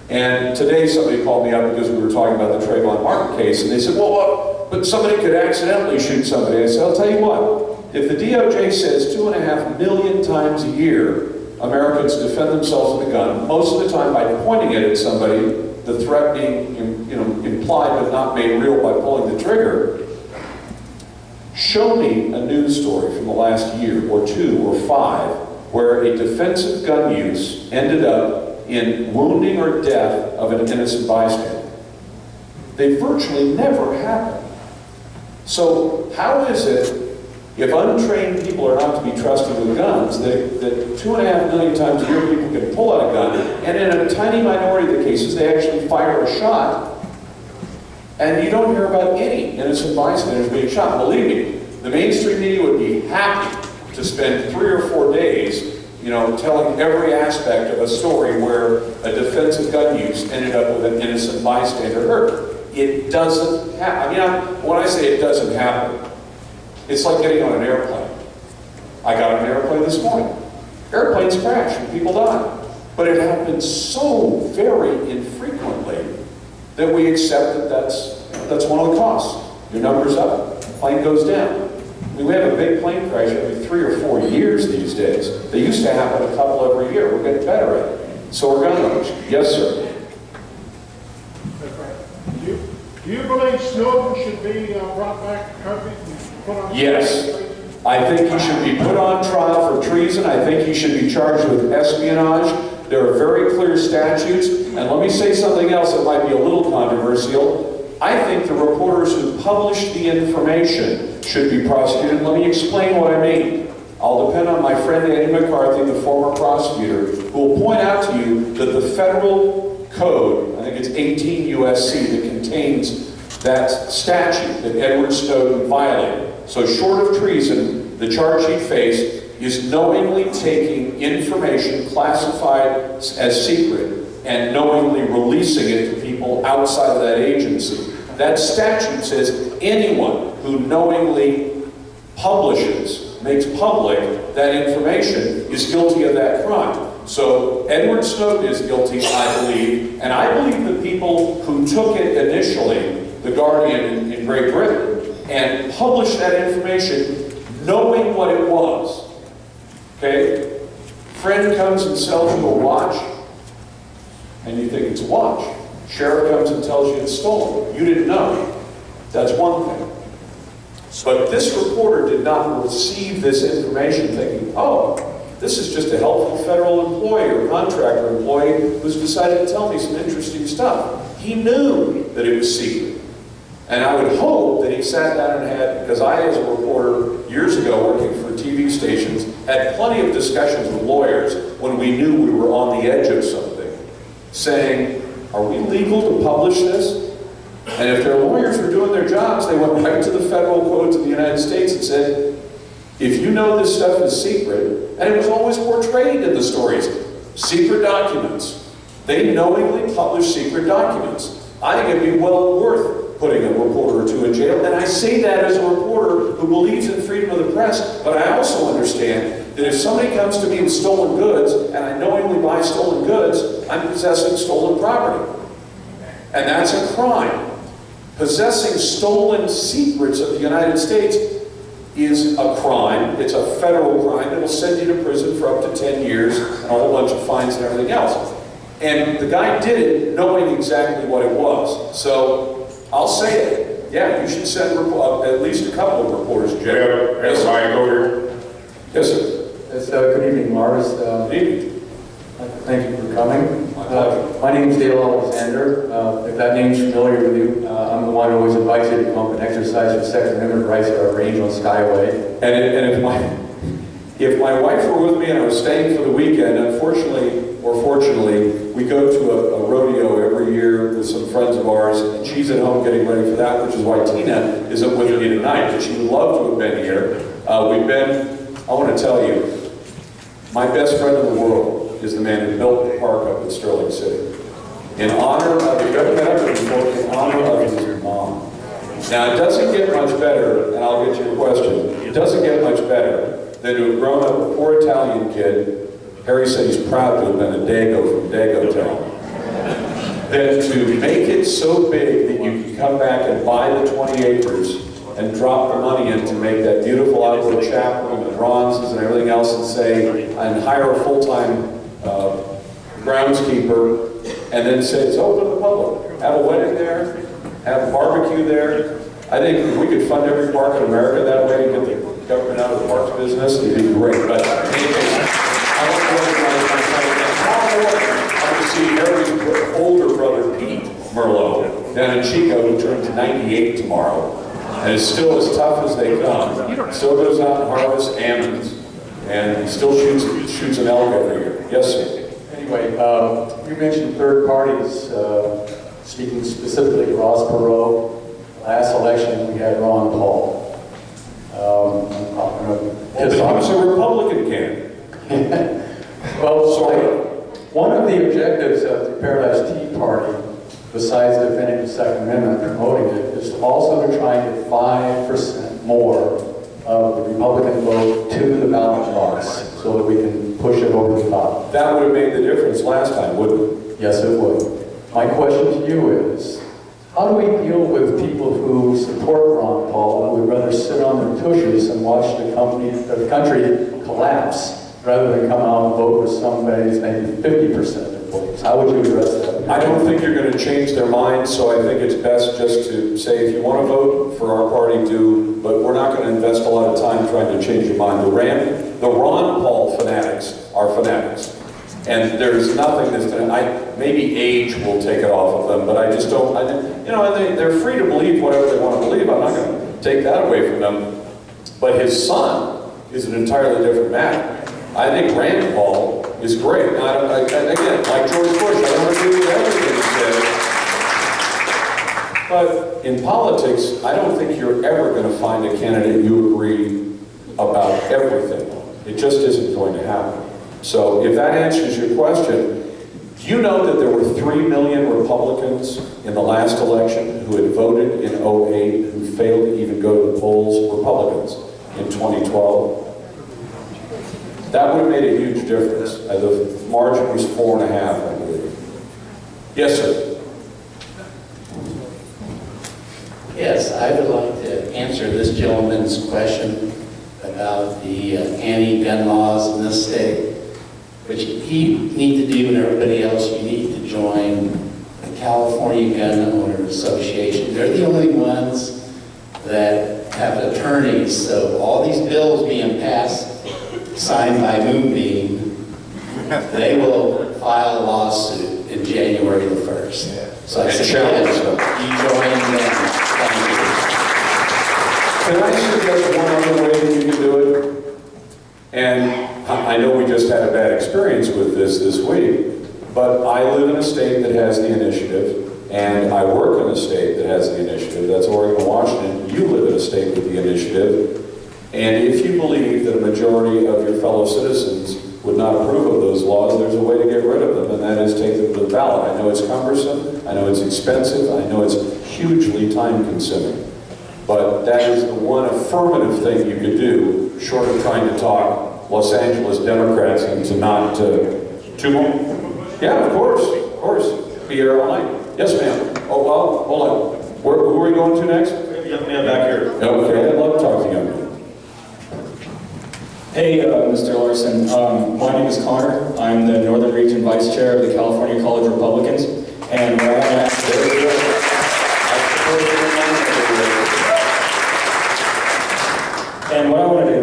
And today somebody called me up because we were talking about the Trayvon Martin case, and they said, well, but somebody could accidentally shoot somebody. I said, I'll tell you what, if the DOJ says 2.5 million times a year Americans defend themselves with a gun, most of the time by pointing it at somebody, the threat being implied but not made real by pulling the trigger, show me a news story from the last year or 2 or 5 where a defensive gun use ended up in wounding or death of an innocent bystander. They virtually never happen. So how is it, if untrained people are not to be trusted with guns, that 2.5 million times a year people can pull out a gun, and in a tiny minority of the cases they actually fire a shot, and you don't hear about any innocent bystanders being shot. Believe me, the mainstream media would be happy to spend 3 or 4 days telling every aspect of a story where a defensive gun use ended up with an innocent bystander hurt. It doesn't happen. When I say it doesn't happen, it's like getting on an airplane. I got on an airplane this morning. Airplanes crash and people die. But it happens so very infrequently that we accept that that's one of the costs. Your number's up, plane goes down. We have a big plane crash every 3 or 4 years these days. They used to happen a couple every year. We're getting better at it. So we're gun owners. Yes, sir. Do you believe Snowden should be brought back to country and put on? Yes. I think he should be put on trial for treason. I think he should be charged with espionage. There are very clear statutes. And let me say something else that might be a little controversial. I think the reporters who published the information should be prosecuted. Let me explain what I mean. I'll depend on my friend Eddie McCarthy, the former prosecutor, who will point out to you that the federal code, I think it's 18 USC, that contains that statute that Edward Snowden violated. So short of treason, the charge he faced is knowingly taking information classified as secret and knowingly releasing it to people outside of that agency. That statute says anyone who knowingly publishes, makes public that information is guilty of that crime. So Edward Snowden is guilty, I believe, and I believe the people who took it initially, The Guardian in Great Britain, and published that information knowing what it was. Okay? Friend comes and sells you a watch, and you think it's a watch. Sheriff comes and tells you it's stolen. You didn't know. That's one thing. But this reporter did not receive this information thinking, oh, this is just a helpful federal employee or contractor employee who's decided to tell me some interesting stuff. He knew that it was secret. And I would hope that he sat down and had, because I, as a reporter, years ago working for TV stations, had plenty of discussions with lawyers when we knew we were on the edge of something, saying, are we legal to publish this? And if their lawyers were doing their jobs, they went right to the federal codes of the United States and said, if you know this stuff is secret, and it was always portrayed in the stories, secret documents. They knowingly publish secret documents. I think it'd be well worth putting a reporter or two in jail, and I say that as a reporter who believes in freedom of the press, but I also understand that if somebody comes to me with stolen goods, and I knowingly buy stolen goods, I'm possessing stolen property. And that's a crime. Possessing stolen secrets of the United States is a crime. It's a federal crime. It'll send you to prison for up to 10 years and a whole bunch of fines and everything else. And the guy did it knowing exactly what it was. So I'll say it. Yeah, you should send at least a couple of reporters to jail. Yes, sir. Over. Yes, sir. Yes, good evening, Lars. Good evening. Thank you for coming. My pleasure. My name is Dale Alexander. If that name's familiar with you, I'm the one who always invites you to come up and exercise your Second Amendment rights at our range on Skyway. And if my wife were with me and I was staying for the weekend, unfortunately or fortunately, we go to a rodeo every year with some friends of ours, and she's at home getting ready for that, which is why Tina isn't with me tonight, but she would love to have been here. I want to tell you, my best friend in the world is the man who built the park up in Sterling City. In honor of, in honor of his mom. Now, it doesn't get much better, and I'll get to your question, it doesn't get much better than to have grown up a poor Italian kid. Harry said he's proud to have been a Dago from Dago Town. Then to make it so big that you can come back and buy the 20 acres and drop the money in to make that beautiful outdoor chapel and the bronzes and everything else and say, and hire a full-time groundskeeper, and then say it's open to the public. Have a wedding there, have a barbecue there. I think if we could fund every park in America that way and get the government out of the parks business, it'd be great. But I want to see Harry's older brother, Pete Merlot, down in Chico, who turns 98 tomorrow, and is still as tough as they come. Still goes out and harvests almonds, and still shoots an elk every year. Yes, sir. Anyway, you mentioned third parties, speaking specifically to Ross Perot. Last election, we had Ron Paul. He was a Republican candidate. Well, one of the objectives of the Paradise Tea Party, besides defending the Second Amendment and promoting it, is also to try and get 5% more of the Republican vote to the ballot box so that we can push it over the top. That would have made the difference last time, wouldn't it? Country. Yes, it would. My question to you is, how do we deal with people who support Ron Paul who would rather sit on their tushes and watch the country collapse rather than come out and vote for somebody who's maybe 50% of the votes? How would you address that? I don't think you're going to change their mind, so I think it's best just to say, if you want to vote for our party, do, but we're not going to invest a lot of time trying to change your mind. The Ron Paul fanatics are fanatics. And there's nothing that's going to, maybe age will take it off of them, but I just don't, they're free to believe whatever they want to believe. I'm not going to take that away from them. But his son is an entirely different matter. I think Rand Paul is great. Now, again, like George Bush, I don't agree with everything he said. But in politics, I don't think you're ever going to find a candidate you agree about everything. It just isn't going to happen. So if that answers your question, do you know that there were 3 million Republicans in the last election who had voted in 2008 who failed to even go to the polls, Republicans, in 2012? That would have made a huge difference. The margin was 4.5, I believe. Yes, sir. Yes, I would like to answer this gentleman's question about the anti-gun laws in this state, which you need to do, and everybody else, you need to join the California Gun Owners Association. They're the only ones that have attorneys, so all these bills being passed, signed by Moonbeam, they will file a lawsuit in January the 1st. So I suggest you join them. Thank you. Can I suggest one other way that you can do it? And I know we just had a bad experience with this week, but I live in a state that has the initiative, and I work in a state that has the initiative. That's Oregon and Washington. You live in a state with the initiative. And if you believe that a majority of your fellow citizens would not approve of those laws, there's a way to get rid of them, and that is take them to the ballot. I know it's cumbersome, I know it's expensive, I know it's hugely time-consuming, but that is the one affirmative thing you could do, short of trying to talk Los Angeles Democrats into not two more. Yeah, of course. Be here all night. Yes, ma'am. Oh, well, hold on. Who are we going to next? Young man back here. Okay, I'd love to talk to you. Hey, Mr. Larson. My name is Connor. I'm the Northern Region Vice Chair of the California College Republicans. And what I want to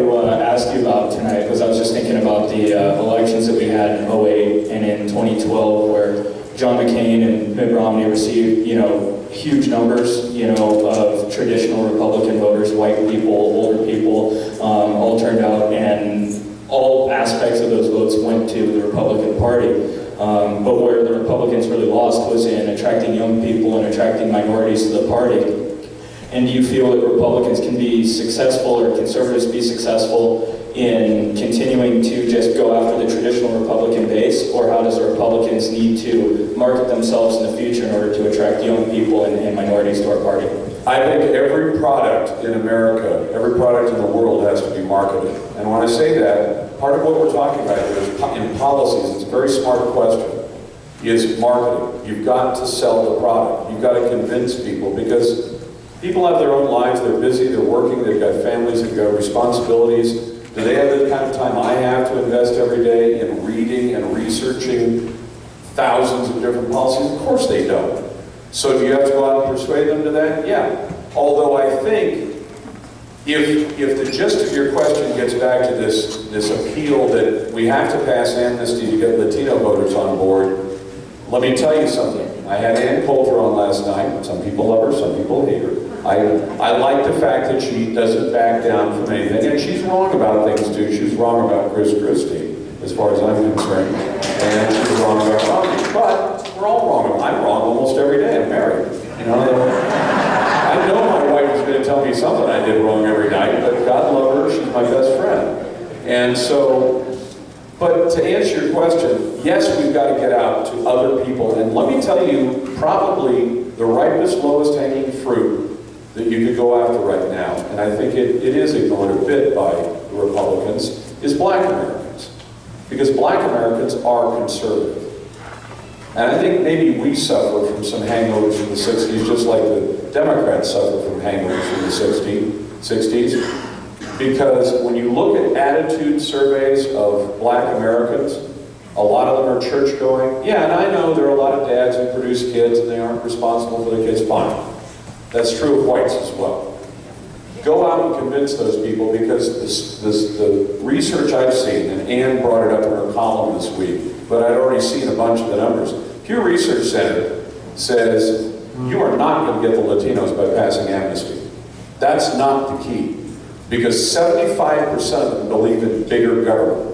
ask you about tonight was I was just thinking about the elections that we had in 2008 and in 2012, where John McCain and Mitt Romney received, huge numbers, of traditional Republican voters, white people, older people, all turned out, and all aspects of those votes went to the Republican Party. But where the Republicans really lost was in attracting young people and attracting minorities to the party. And do you feel that Republicans can be successful, or conservatives be successful in continuing to just go after the traditional Republican base, or how does the Republicans need to market themselves in the future in order to attract young people and minorities to our party? I think every product in America, every product in the world has to be marketed. And when I say that, part of what we're talking about here is in policies, it's a very smart question, is marketing. You've got to sell the product. You've got to convince people, because people have their own lives, they're busy, they're working, they've got families, they've got responsibilities. Do they have the kind of time I have to invest every day in reading and researching thousands of different policies? Of course they don't. So do you have to go out and persuade them to that? Yeah. Although I think if the gist of your question gets back to this appeal that we have to pass amnesty to get Latino voters on board, let me tell you something. I had Ann Coulter on last night. Some people love her, some people hate her. I like the fact that she doesn't back down from anything, and she's wrong about things too. She was wrong about Chris Christie, as far as I'm concerned, and she was wrong about Romney. But we're all wrong. I'm wrong almost every day. I'm married. I know my wife is going to tell me something I did wrong every night, but God love her, she's my best friend. And so, but to answer your question, yes, we've got to get out to other people, and let me tell you, probably the ripest, lowest hanging fruit that you could go after right now, and I think it is ignored a bit by the Republicans, is black Americans. Because black Americans are conservative. And I think maybe we suffer from some hangovers from the 60s, just like the Democrats suffer from hangovers from the 60s. Because when you look at attitude surveys of black Americans, A lot of them are church-going. Yeah, and I know there are a lot of dads who produce kids and they aren't responsible for the kids. Fine. That's true of whites as well. Go out and convince those people, because the research I've seen, and Ann brought it up in her column this week, but I'd already seen a bunch of the numbers. Pew Research Center says you are not going to get the Latinos by passing amnesty. That's not the key, because 75% of them believe in bigger government.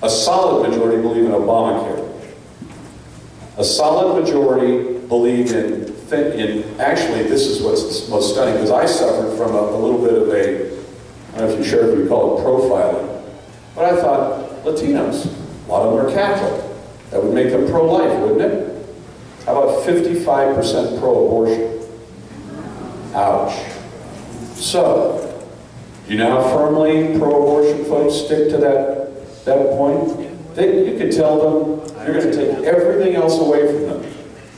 A solid majority believe in Obamacare. A solid majority believe in actually, this is what's most stunning, because I suffered from a little bit of a, I don't know if you're sure if you call it profiling, but I thought, Latinos, a lot of them are Catholic. That would make them pro-life, wouldn't it? How about 55% pro-abortion? Ouch. So, do you know how firmly pro-abortion folks stick to that point? You could tell them you're going to take everything else away from them.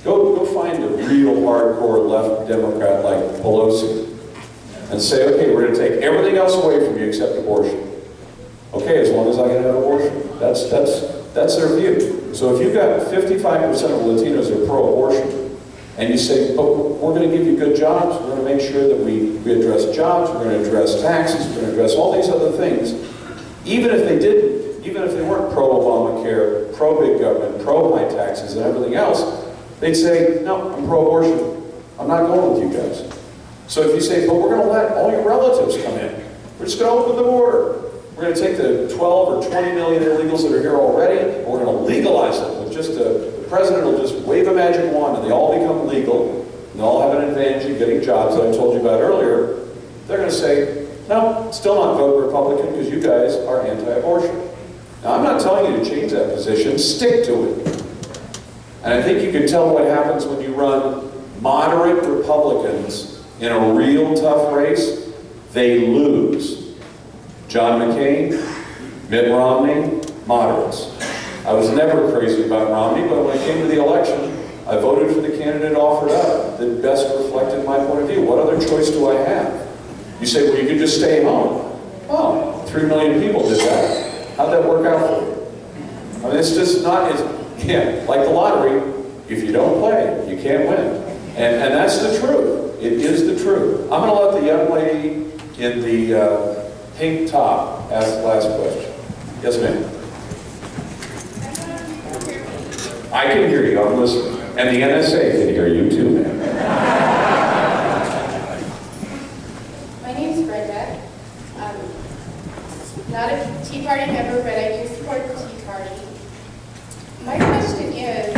Go find a real hardcore left Democrat like Pelosi and say, okay, we're going to take everything else away from you except abortion. Okay, as long as I can have abortion. That's their view. So if you've got 55% of Latinos are pro-abortion, and you say, oh, we're going to give you good jobs, we're going to make sure that we address jobs, we're going to address taxes, we're going to address all these other things, even if they didn't, even if they weren't pro-Obamacare, pro-big government, pro-high taxes and everything else, they'd say, no, I'm pro-abortion. I'm not going with you guys. So if you say, but we're going to let all your relatives come in. We're just going to open the border. We're going to take the 12 or 20 million illegals that are here already, and we're going to legalize them with just the president will just wave a magic wand and they all become legal, and they all have an advantage in getting jobs that I told you about earlier. They're going to say, no, still not vote Republican because you guys are anti-abortion. Now, I'm not telling you to change that position. Stick to it. And I think you can tell what happens when you run moderate Republicans in a real tough race. They lose. John McCain, Mitt Romney, moderates. I was never crazy about Romney, but when it came to the election, I voted for the candidate offered up that best reflected my point of view. What other choice do I have? You say, well, you could just stay home. Oh, 3 million people did that. How'd that work out for you? I mean, it's just not, yeah, like the lottery, if you don't play, you can't win. And that's the truth. It is the truth. I'm going to let the young lady in the pink top ask the last question. Yes, ma'am. I can hear you. I'm listening. And the NSA can hear you too, ma'am. My name's Brenda. Not a Tea Party member, but I do support the Tea Party. My question is,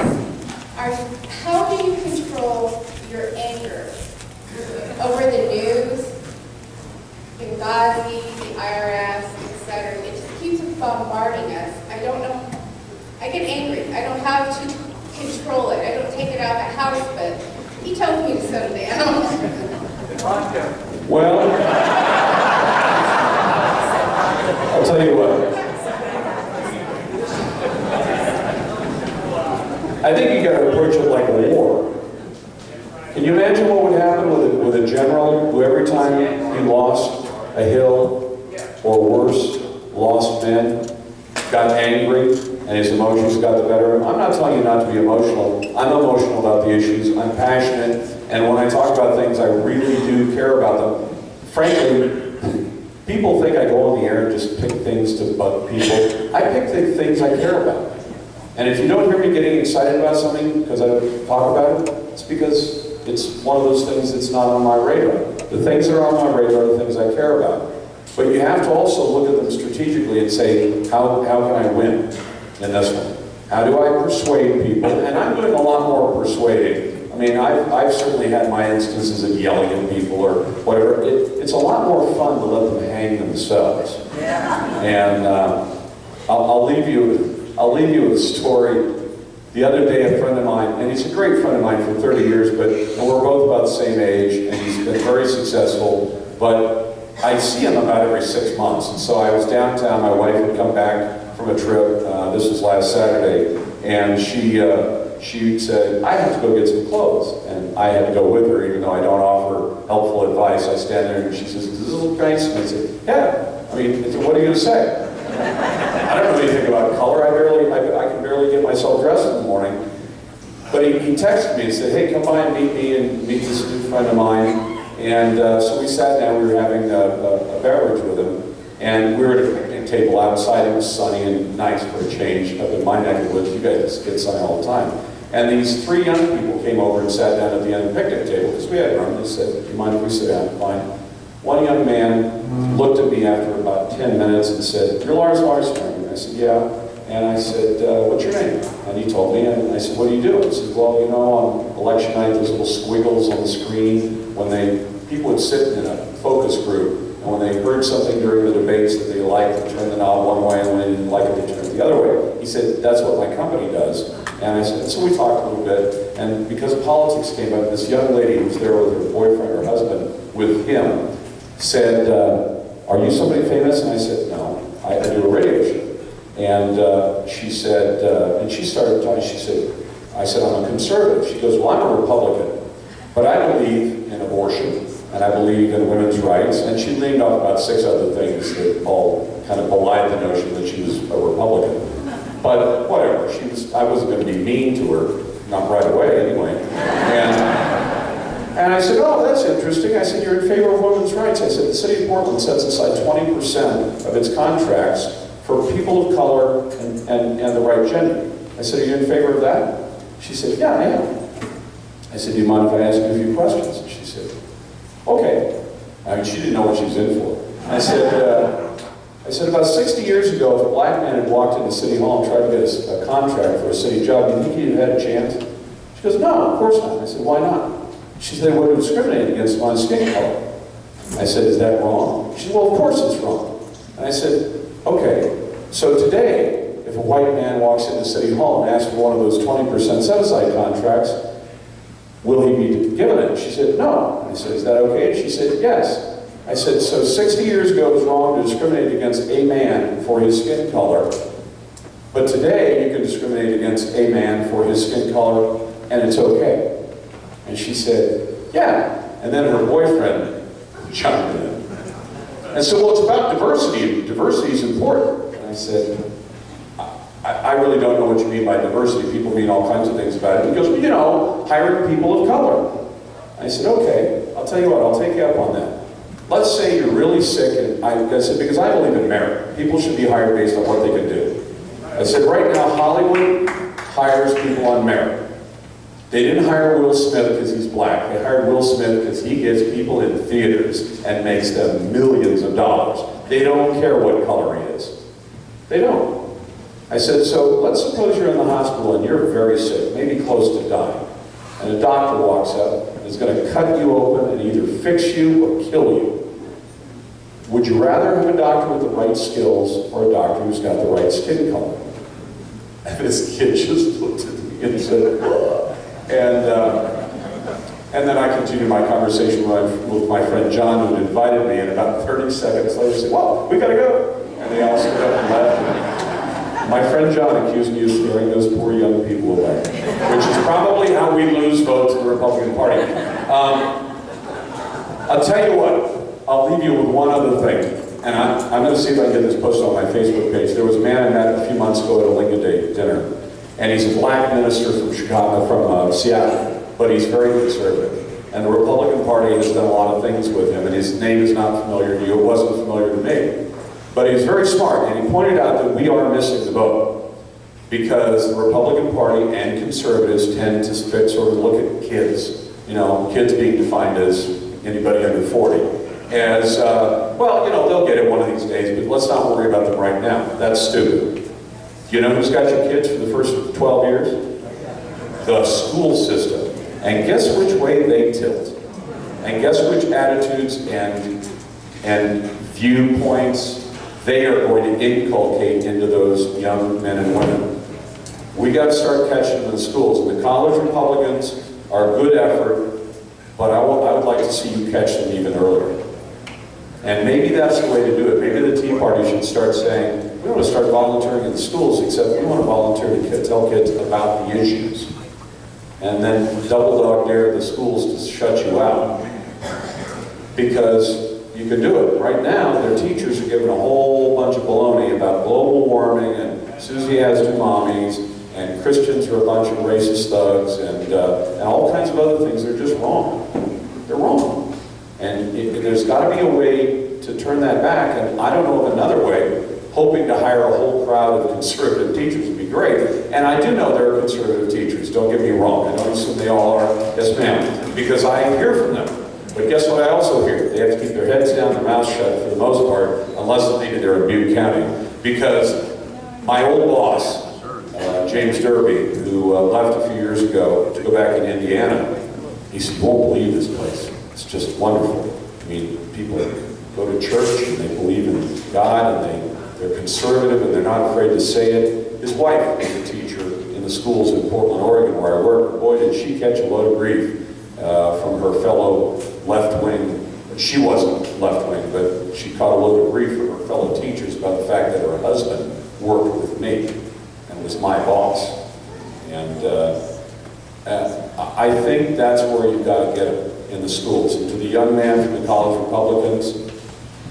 how do you control your anger over the news, Benghazi, the IRS, etc.? It just keeps bombarding us. I don't know. I get angry. I don't have to control it. I don't take it out of the house, but he tells me to settle down. Well, I'll tell you what. I think you got to approach it like a war. Can you imagine what would happen with a general who every time he lost a hill, or worse, lost men, got angry, and his emotions got the better of him? I'm not telling you not to be emotional. I'm emotional about the issues. I'm passionate, and when I talk about things, I really do care about them. Frankly, people think I go on the air and just pick things to bug people. I pick the things I care about. And if you don't hear me getting excited about something because I talk about it, it's because it's one of those things that's not on my radar. The things that are on my radar are the things I care about. But you have to also look at them strategically and say, how can I win in this one? How do I persuade people? And I'm doing a lot more persuading. I mean, I've certainly had my instances of yelling at people or whatever. It's a lot more fun to let them hang themselves. And I'll leave you with a story. The other day, a friend of mine, and he's a great friend of mine for 30 years, and we're both about the same age, and he's been very successful, but I see him about every 6 months. And so I was downtown, my wife had come back from a trip, this was last Saturday, and she said, I have to go get some clothes. And I had to go with her, even though I don't offer helpful advice. I stand there and she says, does this look nice? And I said, yeah. I mean, what are you going to say? I I don't know anything about color. I can barely get myself dressed in the morning. But he texted me and said, hey, come by and meet me and meet this new friend of mine. And so we sat down, we were having a beverage with him. And we were at a picnic table outside. It was sunny and nice for a change up in my neck of the woods. You guys get sunny all the time. And these 3 young people came over and sat down at the end of the picnic table because we had room. They said, do you mind if we sit down? Fine. One young man looked at me after about 10 minutes and said, you're Lars Larson, aren't you? I said, yeah. And I said, what's your name? And he told me, and I said, what do you do? He said, well, you know, on election night, there's little squiggles on the screen when people would sit in a focus group, and when they heard something during the debates that they liked, they turned the knob one way, and when they didn't like it, they turned it the other way. He said, that's what my company does. And I said, so we talked a little bit, and because politics came up, this young lady who was there with her boyfriend or husband with him said, are you somebody famous? And I said, no, I do a radio show. And she said, and she started talking, I said, I'm a conservative. She goes, well, I'm a Republican, but I believe in abortion, and I believe in women's rights, and she named off about 6 other things that all kind of belied the notion that she was a Republican. But whatever, I wasn't going to be mean to her, not right away anyway. And I said, oh, that's interesting. I said, you're in favor of women's rights. I said, the city of Portland sets aside 20% of its contracts for people of color and the right gender. I said, are you in favor of that? She said, yeah, I am. I said, do you mind if I ask you a few questions? And she said, okay. I mean, she didn't know what she was in for. I said, about 60 years ago, if a black man had walked into City Hall and tried to get a contract for a city job, do you think he'd have had a chance? She goes, no, of course not. I said, why not? She said, they wouldn't discriminate against him on skin color. I said, is that wrong? She said, well, of course it's wrong. And I said, okay, so today, if a white man walks into City Hall and asks for one of those 20% set-aside contracts, will he be given it? She said, no. I said, is that okay? And she said, yes. I said, so 60 years ago it was wrong to discriminate against a man for his skin color, but today you can discriminate against a man for his skin color, and it's okay. And she said, yeah. And then her boyfriend chimed in. And so, well, it's about diversity. Diversity is important. And I said, I really don't know what you mean by diversity. People mean all kinds of things about it. He goes, well, you know, hiring people of color. I said, okay, I'll tell you what, I'll take you up on that. Let's say you're really sick, and I said, because I believe in merit. People should be hired based on what they can do. I said, right now, Hollywood hires people on merit. They didn't hire Will Smith because he's black. They hired Will Smith because he gets people in theaters and makes them millions of dollars. They don't care what color he is. They don't. I said, so let's suppose you're in the hospital and you're very sick, maybe close to dying, and a doctor walks up and is going to cut you open and either fix you or kill you. Would you rather have a doctor with the right skills or a doctor who's got the right skin color? And this kid just looked at me and said, ugh. And then I continued my conversation with my friend John, who had invited me, and about 30 seconds later said, well, we gotta go. And they all stood up and left. My friend John accused me of scaring those poor young people away, which is probably how we lose votes in the Republican Party. I'll tell you what, I'll leave you with one other thing. And I'm going to see if I can get this posted on my Facebook page. There was a man I met a few months ago at a Lincoln Day dinner. And he's a black minister from Seattle, but he's very conservative. And the Republican Party has done a lot of things with him, and his name is not familiar to you. It wasn't familiar to me. But he's very smart, and he pointed out that we are missing the boat because the Republican Party and conservatives tend to sort of look at kids, you know, kids being defined as anybody under 40, as, well, you know, they'll get it one of these days, but let's not worry about them right now. That's stupid. Do you know who's got your kids for the first 12 years? The school system. And guess which way they tilt. And guess which attitudes and viewpoints they are going to inculcate into those young men and women. We got to start catching them in the schools. And the college Republicans are a good effort, but I would like to see you catch them even earlier. And maybe that's the way to do it. Maybe the Tea Party should start saying, we want to start volunteering in the schools, except we want to volunteer to tell kids about the issues. And then double dog dare the schools to shut you out. Because you can do it. Right now, their teachers are giving a whole bunch of baloney about global warming and Susie has two mommies and Christians are a bunch of racist thugs and all kinds of other things. They're just wrong. They're wrong. And there's got to be a way to turn that back, and I don't know of another way. Hoping to hire a whole crowd of conservative teachers would be great. And I do know there are conservative teachers, don't get me wrong. I don't assume they all are, yes ma'am, because I hear from them. But guess what I also hear? They have to keep their heads down, their mouths shut for the most part, unless maybe they're in Butte County. Because my old boss, James Derby, who left a few years ago to go back in Indiana, he said, you won't believe this place. It's just wonderful. I mean, people go to church and they believe in God and they're conservative and they're not afraid to say it. His wife was a teacher in the schools in Portland, Oregon, where I work. Boy, did she catch a load of grief from her fellow left-wing. She wasn't left-wing, but she caught a load of grief from her fellow teachers about the fact that her husband worked with me and was my boss. And I think that's where you've got to get it in the schools. And to the young man from the College Republicans,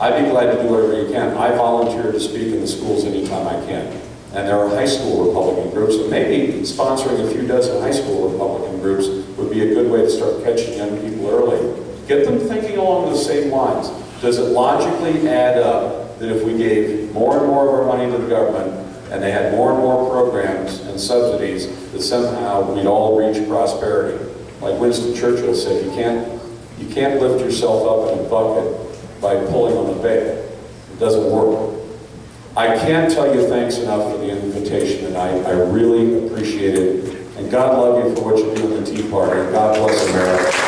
I'd be glad to do whatever you can. I volunteer to speak in the schools anytime I can. And there are high school Republican groups, and maybe sponsoring a few dozen high school Republican groups would be a good way to start catching young people early. Get them thinking along the same lines. Does it logically add up that if we gave more and more of our money to the government, and they had more and more programs and subsidies, that somehow we'd all reach prosperity? Like Winston Churchill said, you can't lift yourself up in a bucket by pulling on the bail. It doesn't work. I can't tell you thanks enough for the invitation tonight. I really appreciate it. And God love you for what you do in the Tea Party. And God bless America.